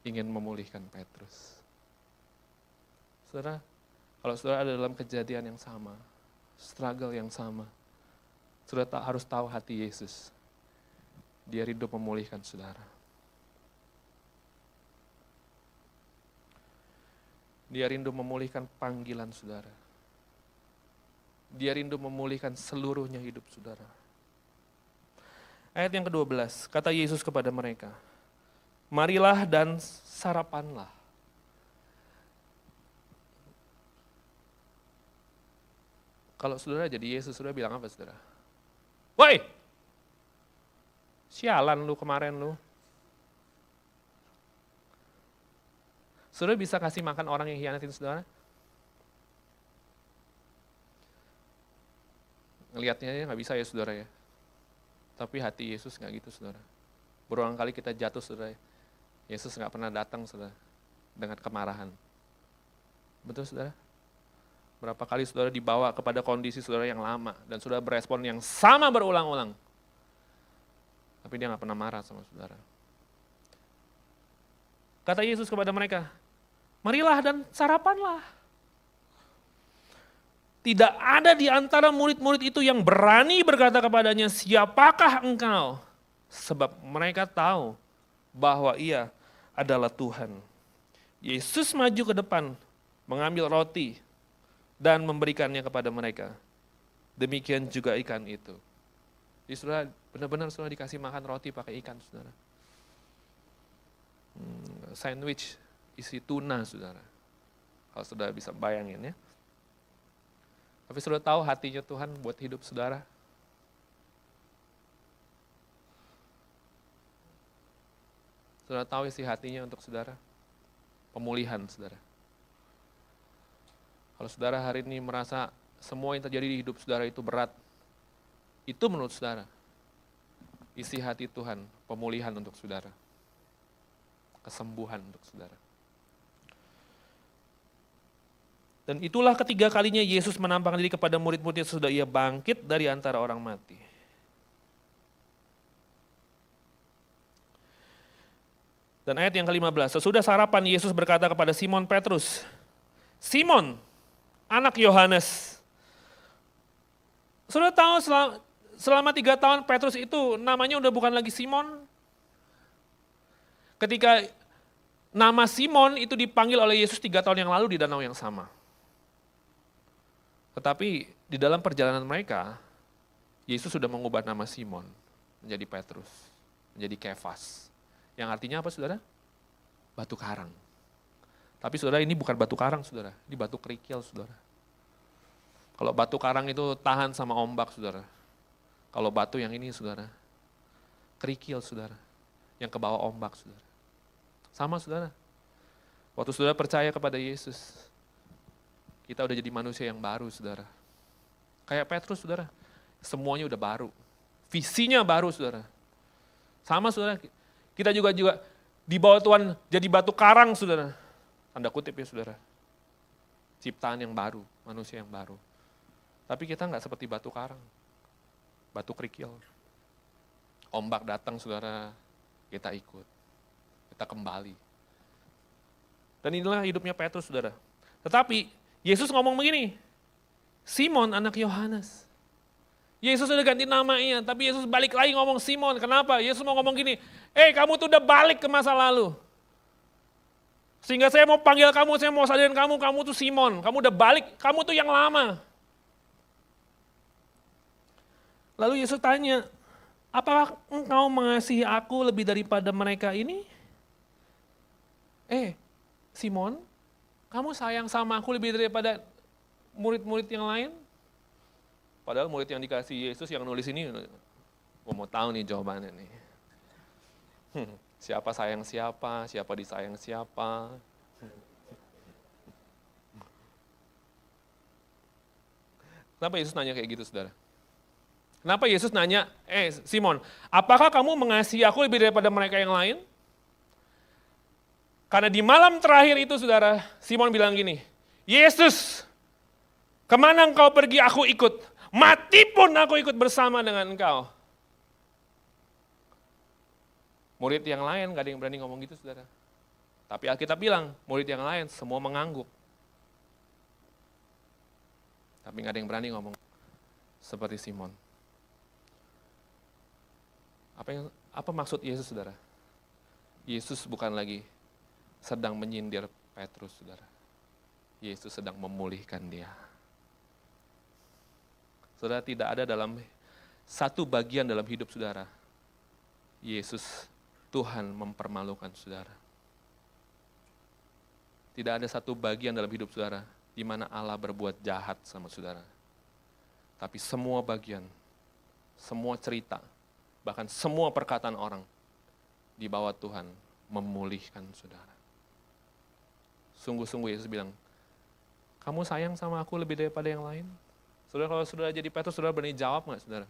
Speaker 1: ingin memulihkan Petrus. Saudara, kalau saudara ada dalam kejadian yang sama, struggle yang sama, saudara harus tahu hati Yesus. Dia rindu memulihkan saudara. Dia rindu memulihkan panggilan saudara. Dia rindu memulihkan seluruhnya hidup saudara. Ayat yang ke-12, kata Yesus kepada mereka, marilah dan sarapanlah. Kalau saudara jadi Yesus, saudara bilang apa saudara? Woi, sialan lu kemarin lu. Saudara bisa kasih makan orang yang hianatin saudara? Ngelihatnya aja nggak bisa ya saudara ya. Tapi hati Yesus nggak gitu saudara. Berulang kali kita jatuh saudara. Yesus nggak pernah datang saudara dengan kemarahan. Betul saudara? Berapa kali saudara dibawa kepada kondisi saudara yang lama dan saudara berespon yang sama berulang-ulang. Tapi dia nggak pernah marah sama saudara. Kata Yesus kepada mereka, marilah dan sarapanlah. Tidak ada di antara murid-murid itu yang berani berkata kepadanya, siapakah engkau? Sebab mereka tahu bahwa ia adalah Tuhan. Yesus maju ke depan, mengambil roti, dan memberikannya kepada mereka. Demikian juga ikan itu. Jadi saudara, benar-benar saudara dikasih makan roti pakai ikan, saudara. Sandwich isi tuna, saudara. Kalau saudara bisa bayangin ya. Tapi saudara tahu hatinya Tuhan buat hidup saudara? Saudara tahu isi hatinya untuk saudara? Pemulihan, saudara. Kalau saudara hari ini merasa semua yang terjadi di hidup saudara itu berat, itu menurut saudara, isi hati Tuhan, pemulihan untuk saudara. Kesembuhan untuk saudara. Dan itulah ketiga kalinya Yesus menampakkan diri kepada murid-muridnya sesudah ia bangkit dari antara orang mati. Dan ayat yang ke-15, sesudah sarapan Yesus berkata kepada Simon Petrus, Simon, anak Yohanes. Saudara tahu selama 3 tahun Petrus itu namanya udah bukan lagi Simon. Ketika nama Simon itu dipanggil oleh Yesus 3 tahun yang lalu di danau yang sama. Tetapi di dalam perjalanan mereka, Yesus sudah mengubah nama Simon menjadi Petrus, menjadi Kefas. Yang artinya apa saudara? Batu karang. Tapi saudara ini bukan batu karang saudara, ini batu kerikil saudara. Kalau batu karang itu tahan sama ombak saudara. Kalau batu yang ini saudara, kerikil saudara, yang ke bawah ombak saudara. Sama saudara, waktu saudara percaya kepada Yesus, kita udah jadi manusia yang baru saudara. Kayak Petrus saudara, semuanya udah baru. Visinya baru saudara. Sama saudara, kita juga di bawah Tuhan jadi batu karang saudara. Tanda kutip ya saudara. Ciptaan yang baru, manusia yang baru. Tapi kita nggak seperti batu karang. batu kerikil. Ombak datang saudara, kita ikut, kita kembali. Dan inilah hidupnya Petrus saudara. Tetapi Yesus ngomong begini, Simon anak Yohanes. Yesus sudah ganti namanya, tapi Yesus balik lagi ngomong Simon. Kenapa? Yesus mau ngomong gini, kamu tuh udah balik ke masa lalu. Sehingga saya mau panggil kamu, saya mau sadarin kamu tuh Simon. Kamu udah balik, kamu tuh yang lama. Lalu Yesus tanya, apakah engkau mengasihi aku lebih daripada mereka ini? Simon, kamu sayang sama aku lebih daripada murid-murid yang lain? Padahal murid yang dikasih Yesus yang nulis ini, gue mau tahu nih jawabannya nih. Siapa sayang siapa, siapa disayang siapa. Kenapa Yesus nanya kayak gitu saudara? Kenapa Yesus nanya, Simon, apakah kamu mengasihi aku lebih daripada mereka yang lain? Karena di malam terakhir itu saudara, Simon bilang gini, Yesus, kemana engkau pergi aku ikut, mati pun aku ikut bersama dengan engkau. Murid yang lain gak ada yang berani ngomong gitu saudara. Tapi Alkitab bilang, murid yang lain semua mengangguk. Tapi gak ada yang berani ngomong seperti Simon. Apa maksud Yesus saudara? Yesus bukan lagi sedang menyindir Petrus saudara. Yesus sedang memulihkan dia. Saudara, tidak ada dalam satu bagian dalam hidup saudara, Yesus Tuhan mempermalukan saudara. Tidak ada satu bagian dalam hidup saudara di mana Allah berbuat jahat sama saudara. Tapi semua bagian, semua cerita, bahkan semua perkataan orang di bawah Tuhan memulihkan saudara. Sungguh-sungguh Yesus bilang, kamu sayang sama aku lebih daripada yang lain? Saudara, kalau saudara jadi Petrus, saudara berani jawab nggak saudara?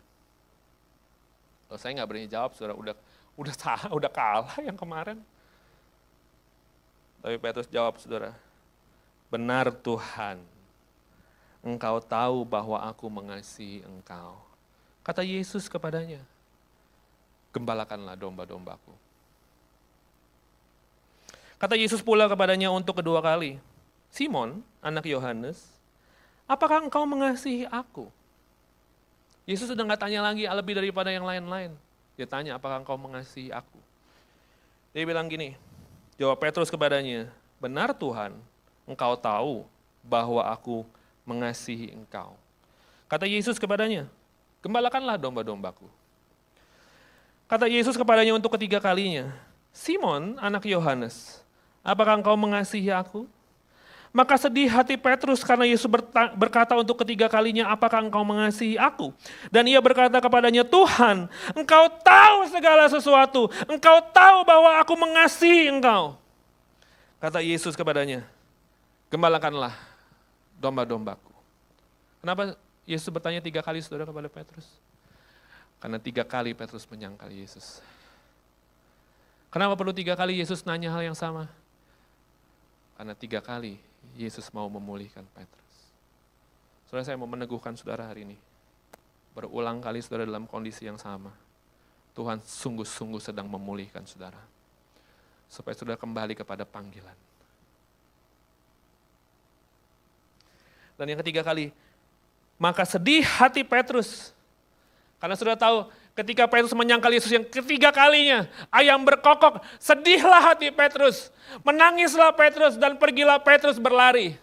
Speaker 1: Kalau saya nggak berani jawab, saudara udah kalah yang kemarin. Tapi Petrus jawab saudara, benar Tuhan, engkau tahu bahwa aku mengasihi engkau. Kata Yesus kepadanya, gembalakanlah domba-dombaku. Kata Yesus pula kepadanya untuk kedua kali, Simon, anak Yohanes, apakah engkau mengasihi aku? Yesus sudah nggak tanya lagi lebih daripada yang lain-lain. Dia tanya, apakah engkau mengasihi aku? Dia bilang gini, jawab Petrus kepadanya, benar Tuhan, engkau tahu bahwa aku mengasihi engkau. Kata Yesus kepadanya, gembalakanlah domba-dombaku. Kata Yesus kepadanya untuk ketiga kalinya, Simon, anak Yohanes, apakah engkau mengasihi aku? Maka sedih hati Petrus karena Yesus berkata untuk ketiga kalinya, apakah engkau mengasihi aku? Dan ia berkata kepadanya, Tuhan, engkau tahu segala sesuatu. Engkau tahu bahwa aku mengasihi engkau. Kata Yesus kepadanya, gembalakanlah domba-dombaku. Kenapa Yesus bertanya 3 kali saudara kepada Petrus? Karena 3 kali Petrus menyangkal Yesus. Kenapa perlu 3 kali Yesus nanya hal yang sama? Karena 3 kali Yesus mau memulihkan Petrus. Saudara, saya mau meneguhkan saudara hari ini. Berulang kali saudara dalam kondisi yang sama. Tuhan sungguh-sungguh sedang memulihkan saudara. Supaya saudara kembali kepada panggilan. Dan yang ketiga kali, maka sedih hati Petrus. Karena saudara tahu, ketika Petrus menyangkal Yesus yang ketiga kalinya, ayam berkokok, sedihlah hati Petrus. Menangislah Petrus dan pergilah Petrus berlari.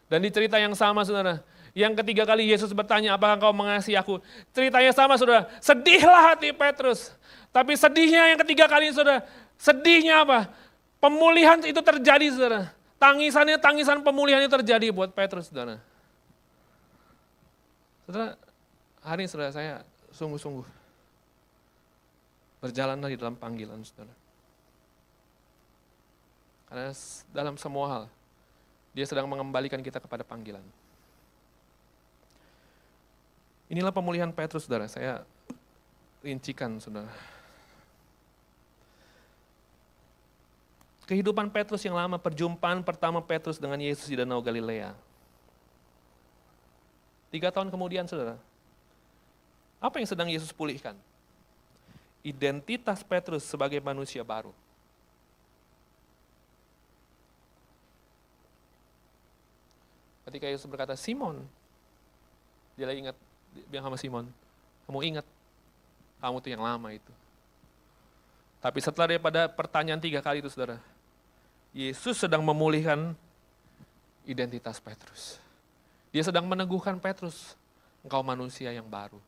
Speaker 1: Dan di cerita yang sama saudara, yang ketiga kali Yesus bertanya, apakah engkau mengasihi aku? Ceritanya sama saudara, sedihlah hati Petrus. Tapi sedihnya yang ketiga kali saudara, sedihnya apa? Pemulihan itu terjadi saudara. Tangisan pemulihan itu terjadi buat Petrus saudara. Saudara, hari ini saudara saya sungguh-sungguh berjalanlah di dalam panggilan saudara. Karena dalam semua hal, dia sedang mengembalikan kita kepada panggilan. Inilah pemulihan Petrus saudara, saya rincikan saudara. Kehidupan Petrus yang lama, perjumpaan pertama Petrus dengan Yesus di Danau Galilea. 3 tahun kemudian saudara, Apa yang sedang Yesus pulihkan? Identitas Petrus sebagai manusia baru. Ketika Yesus berkata, Simon, dia lagi ingat, dia bilang sama Simon, kamu ingat, kamu tuh yang lama itu. Tapi setelah daripada pertanyaan 3 kali itu saudara, Yesus sedang memulihkan identitas Petrus. Dia sedang meneguhkan Petrus, engkau manusia yang baru.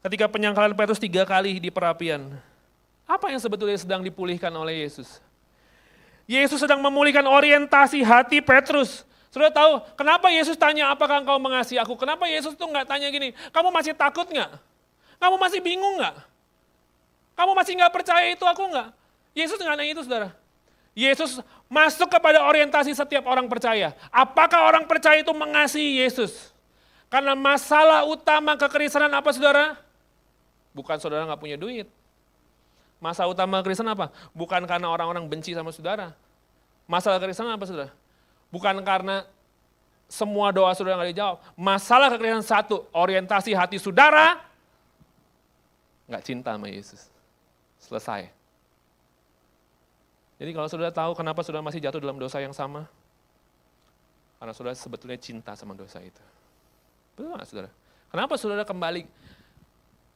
Speaker 1: Ketika penyangkalan Petrus 3 kali di perapian, apa yang sebetulnya sedang dipulihkan oleh Yesus? Yesus sedang memulihkan orientasi hati Petrus. Saudara tahu, kenapa Yesus tanya apakah engkau mengasihi aku? Kenapa Yesus tuh nggak tanya gini, kamu masih takut nggak? Kamu masih bingung nggak? Kamu masih nggak percaya itu aku nggak? Yesus nggak nanya itu saudara. Yesus masuk kepada orientasi setiap orang percaya. Apakah orang percaya itu mengasihi Yesus? Karena masalah utama kekristenan apa saudara? Bukan saudara nggak punya duit. Masalah utama kekristenan apa? Bukan karena orang-orang benci sama saudara. Masalah kekristenan apa saudara? Bukan karena semua doa saudara nggak dijawab. Masalah kekristenan satu, orientasi hati saudara nggak cinta sama Yesus. Selesai. Jadi kalau saudara tahu kenapa saudara masih jatuh dalam dosa yang sama, karena saudara sebetulnya cinta sama dosa itu. Betul nggak saudara? Kenapa saudara kembali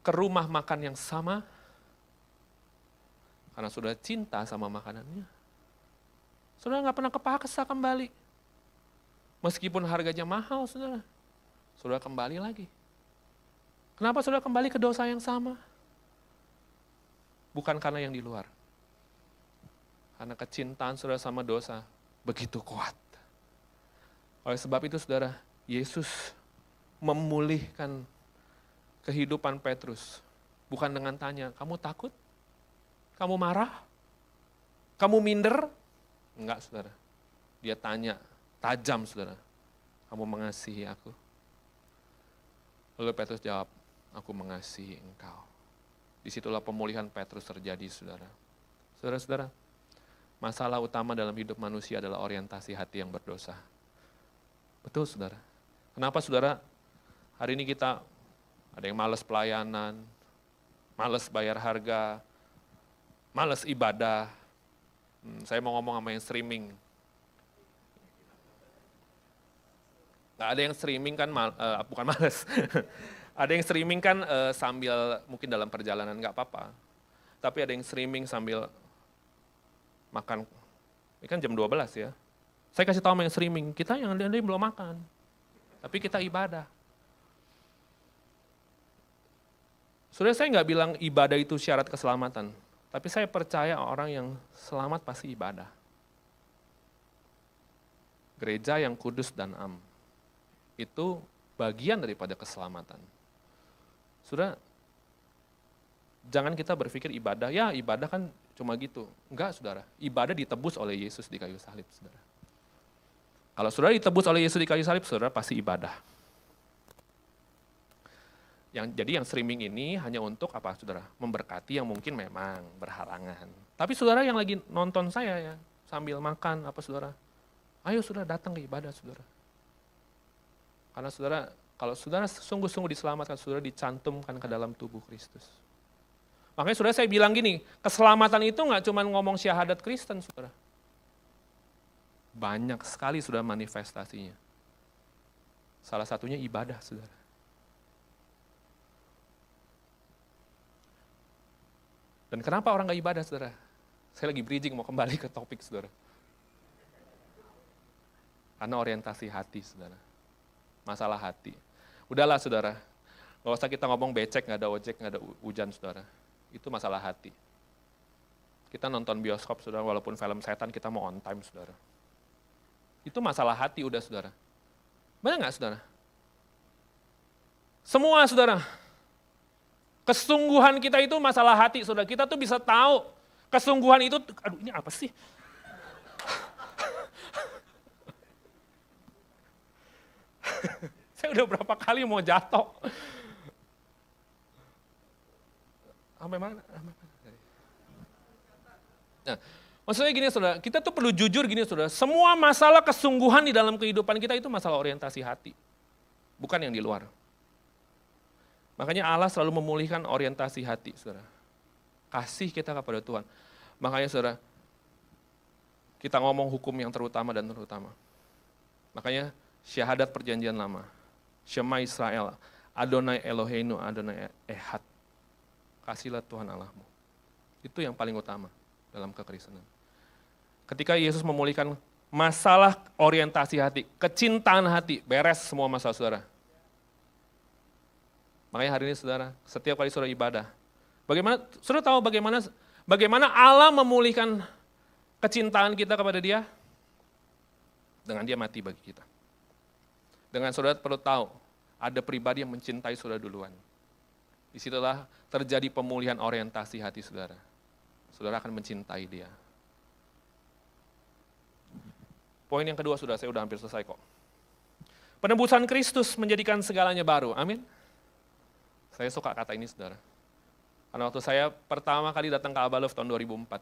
Speaker 1: ke rumah makan yang sama? Karena saudara cinta sama makanannya. Saudara nggak pernah kepaksa kembali. Meskipun harganya mahal saudara, saudara kembali lagi. Kenapa saudara kembali ke dosa yang sama? Bukan karena yang di luar. Karena kecintaan saudara sama dosa begitu kuat. Oleh sebab itu saudara, Yesus memulihkan kehidupan Petrus. Bukan dengan tanya, kamu takut? Kamu marah? Kamu minder? Enggak saudara. Dia tanya, tajam saudara, kamu mengasihi aku? Lalu Petrus jawab, aku mengasihi engkau. Disitulah pemulihan Petrus terjadi saudara. Saudara-saudara, masalah utama dalam hidup manusia adalah orientasi hati yang berdosa. Betul saudara. Kenapa saudara? Hari ini kita ada yang malas pelayanan, malas bayar harga, malas ibadah. Saya mau ngomong sama yang streaming. Nggak ada yang streaming kan, bukan malas. Ada yang streaming kan sambil mungkin dalam perjalanan nggak apa-apa. Tapi ada yang streaming sambil makan. Ini kan jam 12 ya. Saya kasih tahu sama yang streaming, kita yang belum makan. Tapi kita ibadah. Saudara, saya nggak bilang ibadah itu syarat keselamatan. Tapi saya percaya orang yang selamat pasti ibadah. Gereja yang kudus dan am. Itu bagian daripada keselamatan. Saudara, jangan kita berpikir ibadah, ya ibadah kan cuma gitu. Enggak saudara, ibadah ditebus oleh Yesus di kayu salib saudara. Kalau saudara ditebus oleh Yesus di kayu salib, saudara pasti ibadah. Jadi yang streaming ini hanya untuk apa saudara? Memberkati yang mungkin memang berhalangan. Tapi saudara yang lagi nonton saya ya, sambil makan apa saudara, ayo saudara datang ke ibadah saudara. Karena saudara, kalau saudara sungguh-sungguh diselamatkan, saudara dicantumkan ke dalam tubuh Kristus. Makanya saudara saya bilang gini, keselamatan itu nggak cuma ngomong syahadat Kristen saudara. Banyak sekali saudara manifestasinya. Salah satunya ibadah saudara. Dan kenapa orang nggak ibadah saudara? Saya lagi bridging mau kembali ke topik saudara. Karena orientasi hati saudara. Masalah hati. Udahlah saudara, gak usah kita ngomong becek, gak ada ojek, gak ada hujan saudara. Itu masalah hati. Kita nonton bioskop saudara, walaupun film setan kita mau on time saudara. Itu masalah hati udah saudara. Benar gak saudara? Semua saudara. Kesungguhan kita itu masalah hati saudara. Kita tuh bisa tahu kesungguhan itu, aduh ini apa sih? Saya udah berapa kali mau jatuh. Sampai mana? Nah, maksudnya gini saudara, kita tuh perlu jujur gini saudara, semua masalah kesungguhan di dalam kehidupan kita itu masalah orientasi hati. Bukan yang di luar. Makanya Allah selalu memulihkan orientasi hati, saudara. Kasih kita kepada Tuhan. Makanya saudara, kita ngomong hukum yang terutama dan terutama. Makanya syahadat perjanjian lama, Shema Israel, Adonai Eloheinu, Adonai Ehad. Kasihlah Tuhan Allahmu. Itu yang paling utama dalam kekristenan. Ketika Yesus memulihkan masalah orientasi hati, kecintaan hati, beres semua masalah saudara. Makanya hari ini saudara, setiap kali saudara ibadah, saudara tahu bagaimana Allah memulihkan kecintaan kita kepada Dia? Dengan Dia mati bagi kita. Dengan saudara perlu tahu, ada pribadi yang mencintai saudara duluan. Disitulah terjadi pemulihan orientasi hati saudara. Saudara akan mencintai Dia. Poin yang kedua saudara, saya udah hampir selesai kok. Penebusan Kristus menjadikan segalanya baru, amin. Saya suka kata ini saudara. Karena waktu saya pertama kali datang ke Abalov tahun 2004.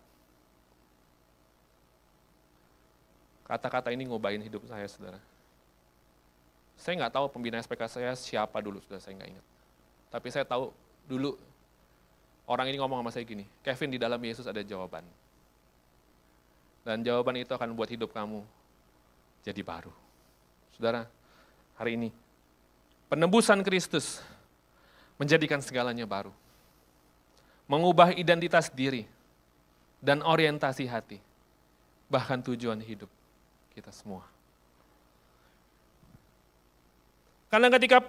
Speaker 1: Kata-kata ini ngobain hidup saya saudara. Saya nggak tahu pembina SPK saya siapa dulu, saudara, saya nggak ingat. Tapi saya tahu dulu orang ini ngomong sama saya gini, Kevin, di dalam Yesus ada jawaban. Dan jawaban itu akan buat hidup kamu jadi baru. Saudara, hari ini penebusan Kristus menjadikan segalanya baru. Mengubah identitas diri dan orientasi hati, bahkan tujuan hidup kita semua. Karena ketika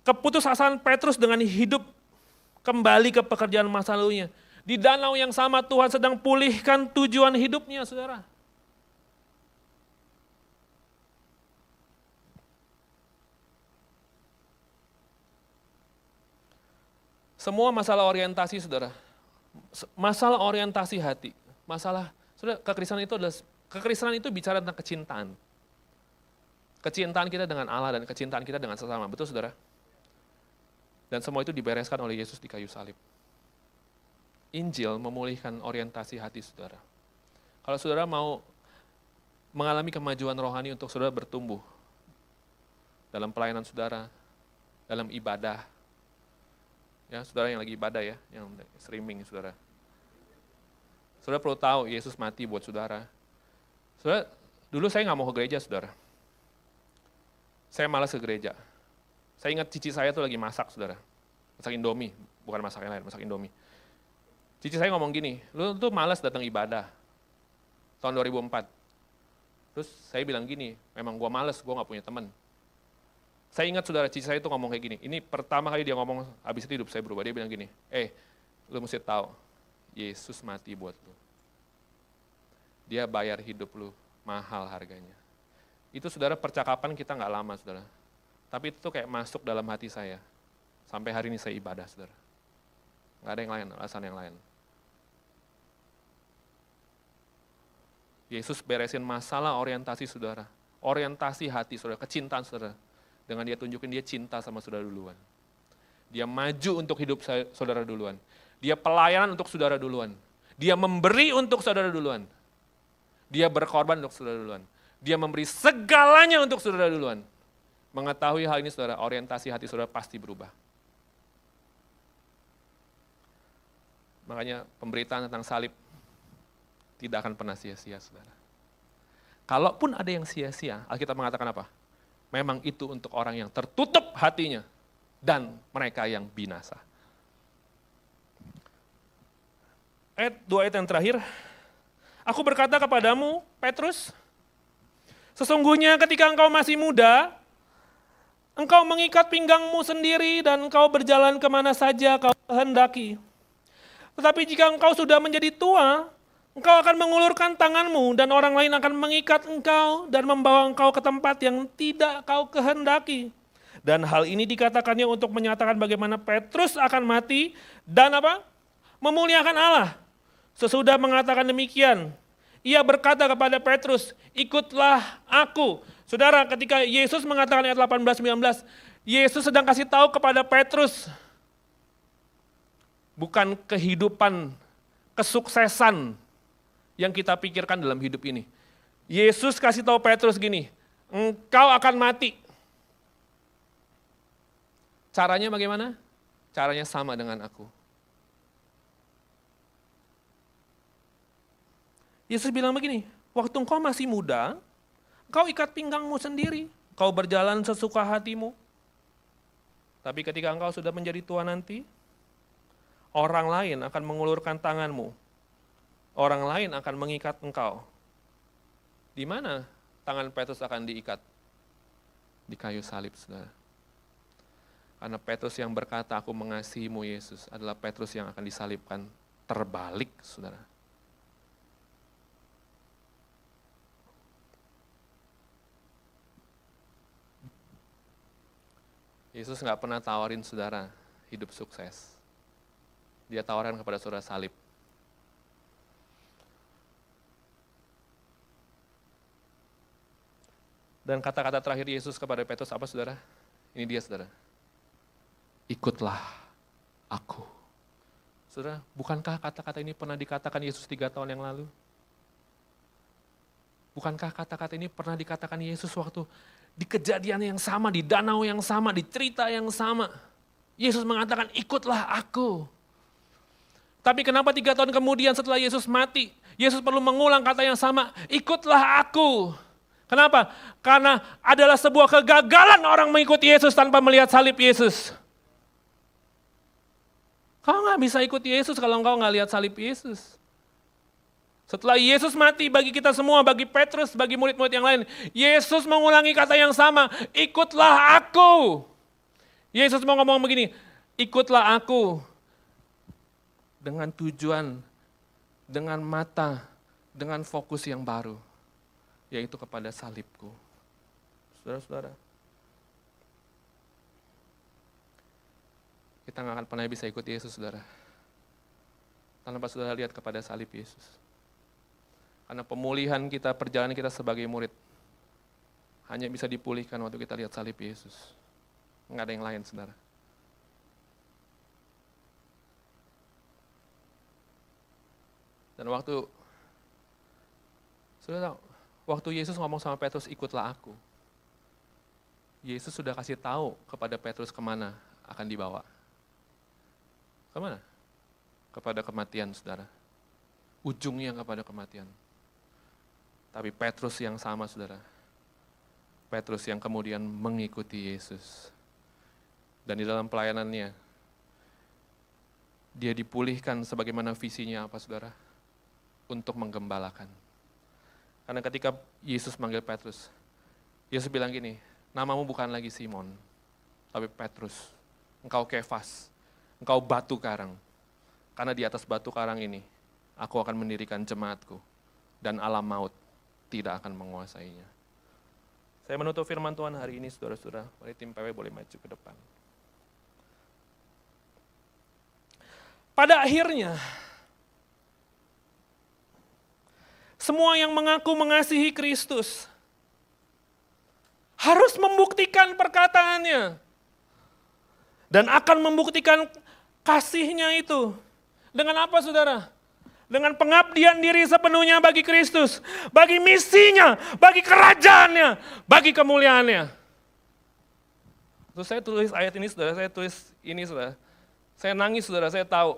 Speaker 1: keputusasaan Petrus dengan hidup kembali ke pekerjaan masa lalunya, di danau yang sama Tuhan sedang pulihkan tujuan hidupnya, saudara. Semua masalah orientasi, saudara, masalah orientasi hati, saudara, kekristenan itu bicara tentang kecintaan. Kecintaan kita dengan Allah dan kecintaan kita dengan sesama, betul saudara? Dan semua itu dibereskan oleh Yesus di kayu salib. Injil memulihkan orientasi hati saudara. Kalau saudara mau mengalami kemajuan rohani untuk saudara bertumbuh dalam pelayanan saudara, dalam ibadah, ya saudara yang lagi ibadah ya, yang streaming saudara. Saudara perlu tahu Yesus mati buat saudara. Saudara, dulu saya nggak mau ke gereja saudara. Saya malas ke gereja. Saya ingat cici saya tuh lagi masak, saudara. Masak Indomie, bukan masak yang lain, masak Indomie. Cici saya ngomong gini, lu tuh malas datang ibadah. Tahun 2004. Terus saya bilang gini, memang gua malas, gua gak punya teman. Saya ingat saudara, cici saya tuh ngomong kayak gini. Ini pertama kali dia ngomong, habis itu hidup saya berubah. Dia bilang gini, lu mesti tahu, Yesus mati buat lu. Dia bayar hidup lu, mahal harganya. Itu saudara percakapan kita nggak lama saudara. Tapi itu tuh kayak masuk dalam hati saya. Sampai hari ini saya ibadah saudara. Nggak ada yang lain, alasan yang lain. Yesus beresin masalah orientasi saudara. Orientasi hati saudara, kecintaan saudara. Dengan dia tunjukin dia cinta sama saudara duluan. Dia maju untuk hidup saudara duluan. Dia pelayanan untuk saudara duluan. Dia memberi untuk saudara duluan. Dia berkorban untuk saudara duluan. Dia memberi segalanya untuk saudara duluan. Mengetahui hal ini saudara, orientasi hati saudara pasti berubah. Makanya pemberitaan tentang salib tidak akan pernah sia-sia saudara. Kalaupun ada yang sia-sia, Alkitab mengatakan apa? Memang itu untuk orang yang tertutup hatinya dan mereka yang binasa. Dua ayat yang terakhir. Aku berkata kepadamu, Petrus, sesungguhnya ketika engkau masih muda, engkau mengikat pinggangmu sendiri dan engkau berjalan kemana saja kau kehendaki. Tetapi jika engkau sudah menjadi tua, engkau akan mengulurkan tanganmu dan orang lain akan mengikat engkau dan membawa engkau ke tempat yang tidak kau kehendaki. Dan hal ini dikatakannya untuk menyatakan bagaimana Petrus akan mati dan apa? Memuliakan Allah. Sesudah mengatakan demikian, ia berkata kepada Petrus, ikutlah aku. Saudara, ketika Yesus mengatakan ayat 18-19, Yesus sedang kasih tahu kepada Petrus, bukan kehidupan, kesuksesan yang kita pikirkan dalam hidup ini. Yesus kasih tahu Petrus gini, engkau akan mati. Caranya bagaimana? Caranya sama dengan aku. Yesus bilang begini, waktu engkau masih muda, engkau ikat pinggangmu sendiri, kau berjalan sesuka hatimu. Tapi ketika engkau sudah menjadi tua nanti, orang lain akan mengulurkan tanganmu. Orang lain akan mengikat engkau. Di mana tangan Petrus akan diikat? Di kayu salib, saudara. Karena Petrus yang berkata, aku mengasihimu Yesus, adalah Petrus yang akan disalibkan terbalik, saudara. Yesus nggak pernah tawarin saudara hidup sukses. Dia tawaran kepada saudara salib. Dan kata-kata terakhir Yesus kepada Petrus apa saudara? Ini dia saudara. Ikutlah aku. Saudara, bukankah kata-kata ini pernah dikatakan Yesus 3 tahun yang lalu? Bukankah kata-kata ini pernah dikatakan Yesus waktu di kejadian yang sama, di danau yang sama, di cerita yang sama? Yesus mengatakan, ikutlah aku. Tapi kenapa 3 tahun kemudian setelah Yesus mati, Yesus perlu mengulang kata yang sama, ikutlah aku. Kenapa? Karena adalah sebuah kegagalan orang mengikuti Yesus tanpa melihat salib Yesus. Kau nggak bisa ikut Yesus kalau engkau nggak lihat salib Yesus. Setelah Yesus mati bagi kita semua, bagi Petrus, bagi murid-murid yang lain, Yesus mengulangi kata yang sama, ikutlah aku. Yesus mau ngomong begini, ikutlah aku. Dengan tujuan, dengan mata, dengan fokus yang baru, yaitu kepada salibku. Saudara-saudara, kita nggak akan pernah bisa ikut Yesus, saudara. Tanpa saudara lihat kepada salib Yesus. Karena pemulihan kita, perjalanan kita sebagai murid, hanya bisa dipulihkan waktu kita lihat salib Yesus. Nggak ada yang lain, saudara. Dan saudara tahu, waktu Yesus ngomong sama Petrus, ikutlah aku. Yesus sudah kasih tahu kepada Petrus kemana akan dibawa. Kemana? Kepada kematian, saudara. Ujungnya kepada kematian. Tapi Petrus yang sama, saudara. Petrus yang kemudian mengikuti Yesus. Dan di dalam pelayanannya, dia dipulihkan sebagaimana visinya apa, saudara? Untuk menggembalakan. Karena ketika Yesus manggil Petrus, Yesus bilang gini, namamu bukan lagi Simon, tapi Petrus. Engkau Kefas, engkau batu karang. Karena di atas batu karang ini, aku akan mendirikan jemaatku, dan alam maut tidak akan menguasainya. Saya menutup firman Tuhan hari ini, saudara-saudara. Mari tim PW boleh maju ke depan. Pada akhirnya, semua yang mengaku mengasihi Kristus harus membuktikan perkataannya. Dan akan membuktikan kasihnya itu. Dengan apa, saudara? Dengan pengabdian diri sepenuhnya bagi Kristus. Bagi misinya, bagi kerajaannya, bagi kemuliaannya. Terus saya tulis ayat ini, saudara. Saya tulis ini, saudara. Saya nangis, saudara. Saya tahu.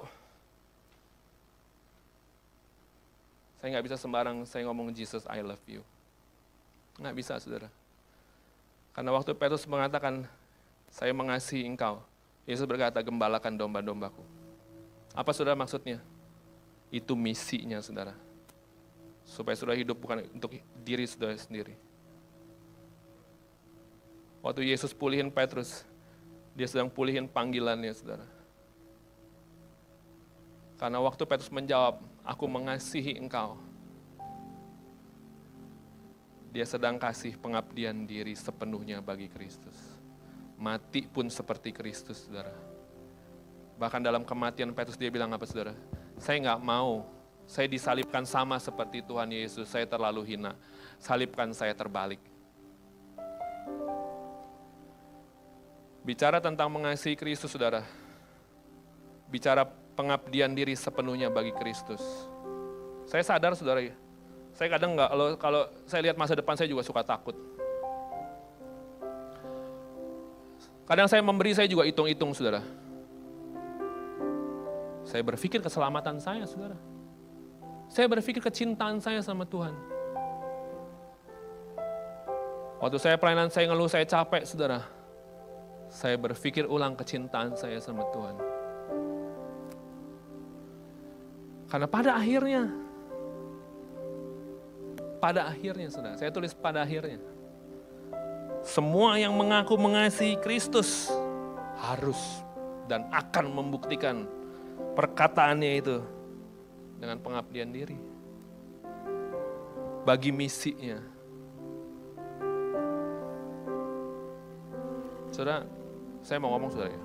Speaker 1: Saya nggak bisa sembarang saya ngomong Jesus, I love you. Nggak bisa, saudara. Karena waktu Petrus mengatakan, saya mengasihi engkau. Yesus berkata, gembalakan domba-dombaku. Apa saudara maksudnya? Itu misinya, saudara. Supaya saudara hidup bukan untuk diri saudara sendiri. Waktu Yesus pulihin Petrus, dia sedang pulihin panggilannya, saudara. Karena waktu Petrus menjawab, aku mengasihi engkau. Dia sedang kasih pengabdian diri sepenuhnya bagi Kristus. Mati pun seperti Kristus, saudara. Bahkan dalam kematian Petrus dia bilang apa, saudara? Saya nggak mau, saya disalibkan sama seperti Tuhan Yesus, saya terlalu hina. Salibkan saya terbalik. Bicara tentang mengasihi Kristus, saudara. Bicara pengabdian diri sepenuhnya bagi Kristus. Saya sadar, saudara, saya kadang nggak, kalau saya lihat masa depan saya juga suka takut. Kadang saya memberi, saya juga hitung-hitung, saudara. Saya berpikir keselamatan saya, saudara. Saya berpikir kecintaan saya sama Tuhan. Waktu saya pelayanan, saya ngeluh, saya capek, saudara. Saya berpikir ulang kecintaan saya sama Tuhan. Karena pada akhirnya, saudara, saya tulis pada akhirnya, semua yang mengaku mengasihi Kristus harus dan akan membuktikan perkataannya itu dengan pengabdian diri. Bagi misinya. Saudara, saya mau ngomong, saudara ya.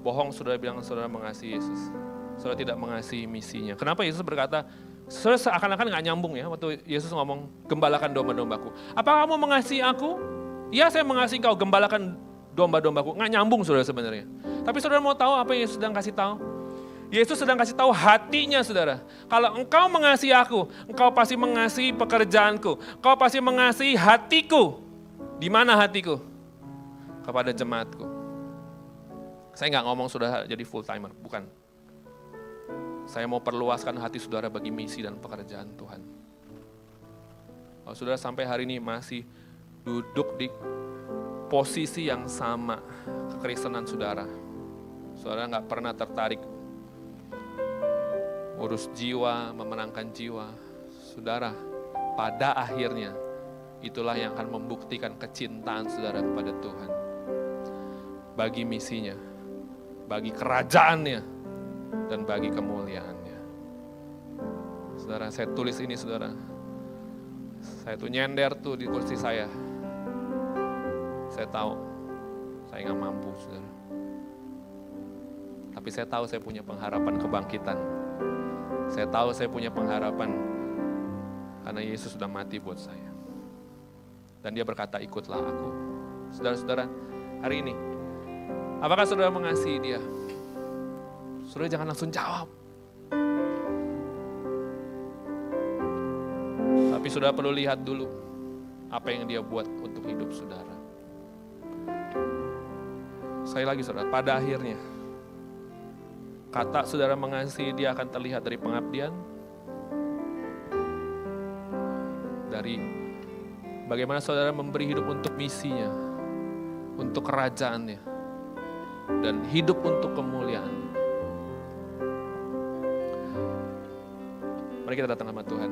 Speaker 1: Bohong saudara bilang saudara mengasihi Yesus. Saudara tidak mengasihi misinya. Kenapa Yesus berkata, saudara seakan-akan gak nyambung ya, waktu Yesus ngomong, gembalakan domba-dombaku. Apa kamu mengasihi aku? Ya, saya mengasihi kau, gembalakan domba-dombaku. Gak nyambung saudara sebenarnya. Tapi saudara mau tahu apa yang Yesus sedang kasih tahu? Yesus sedang kasih tahu hatinya, saudara. Kalau engkau mengasihi aku, engkau pasti mengasihi pekerjaanku. Engkau pasti mengasihi hatiku. Di mana hatiku? Kepada jemaatku. Saya nggak ngomong saudara jadi full timer, bukan. Saya mau perluaskan hati saudara bagi misi dan pekerjaan Tuhan. Kalau saudara sampai hari ini masih duduk di posisi yang sama kekristenan saudara, saudara nggak pernah tertarik urus jiwa, memenangkan jiwa, saudara, pada akhirnya itulah yang akan membuktikan kecintaan saudara kepada Tuhan. Bagi misinya, bagi kerajaannya, dan bagi kemuliaannya. Saudara, saya tulis ini, saudara. Saya tuh nyender tuh di kursi saya. Saya tahu, saya nggak mampu, saudara. Tapi saya tahu saya punya pengharapan kebangkitan. Saya tahu saya punya pengharapan karena Yesus sudah mati buat saya. Dan dia berkata, ikutlah aku. Saudara-saudara, hari ini, apakah saudara mengasihi dia? Saudara jangan langsung jawab. Tapi saudara perlu lihat dulu apa yang dia buat untuk hidup saudara. Sekali lagi saudara, pada akhirnya, kata saudara mengasihi dia akan terlihat dari pengabdian, dari bagaimana saudara memberi hidup untuk misinya, untuk kerajaannya, dan hidup untuk kemuliaan. Mari kita datang sama Tuhan.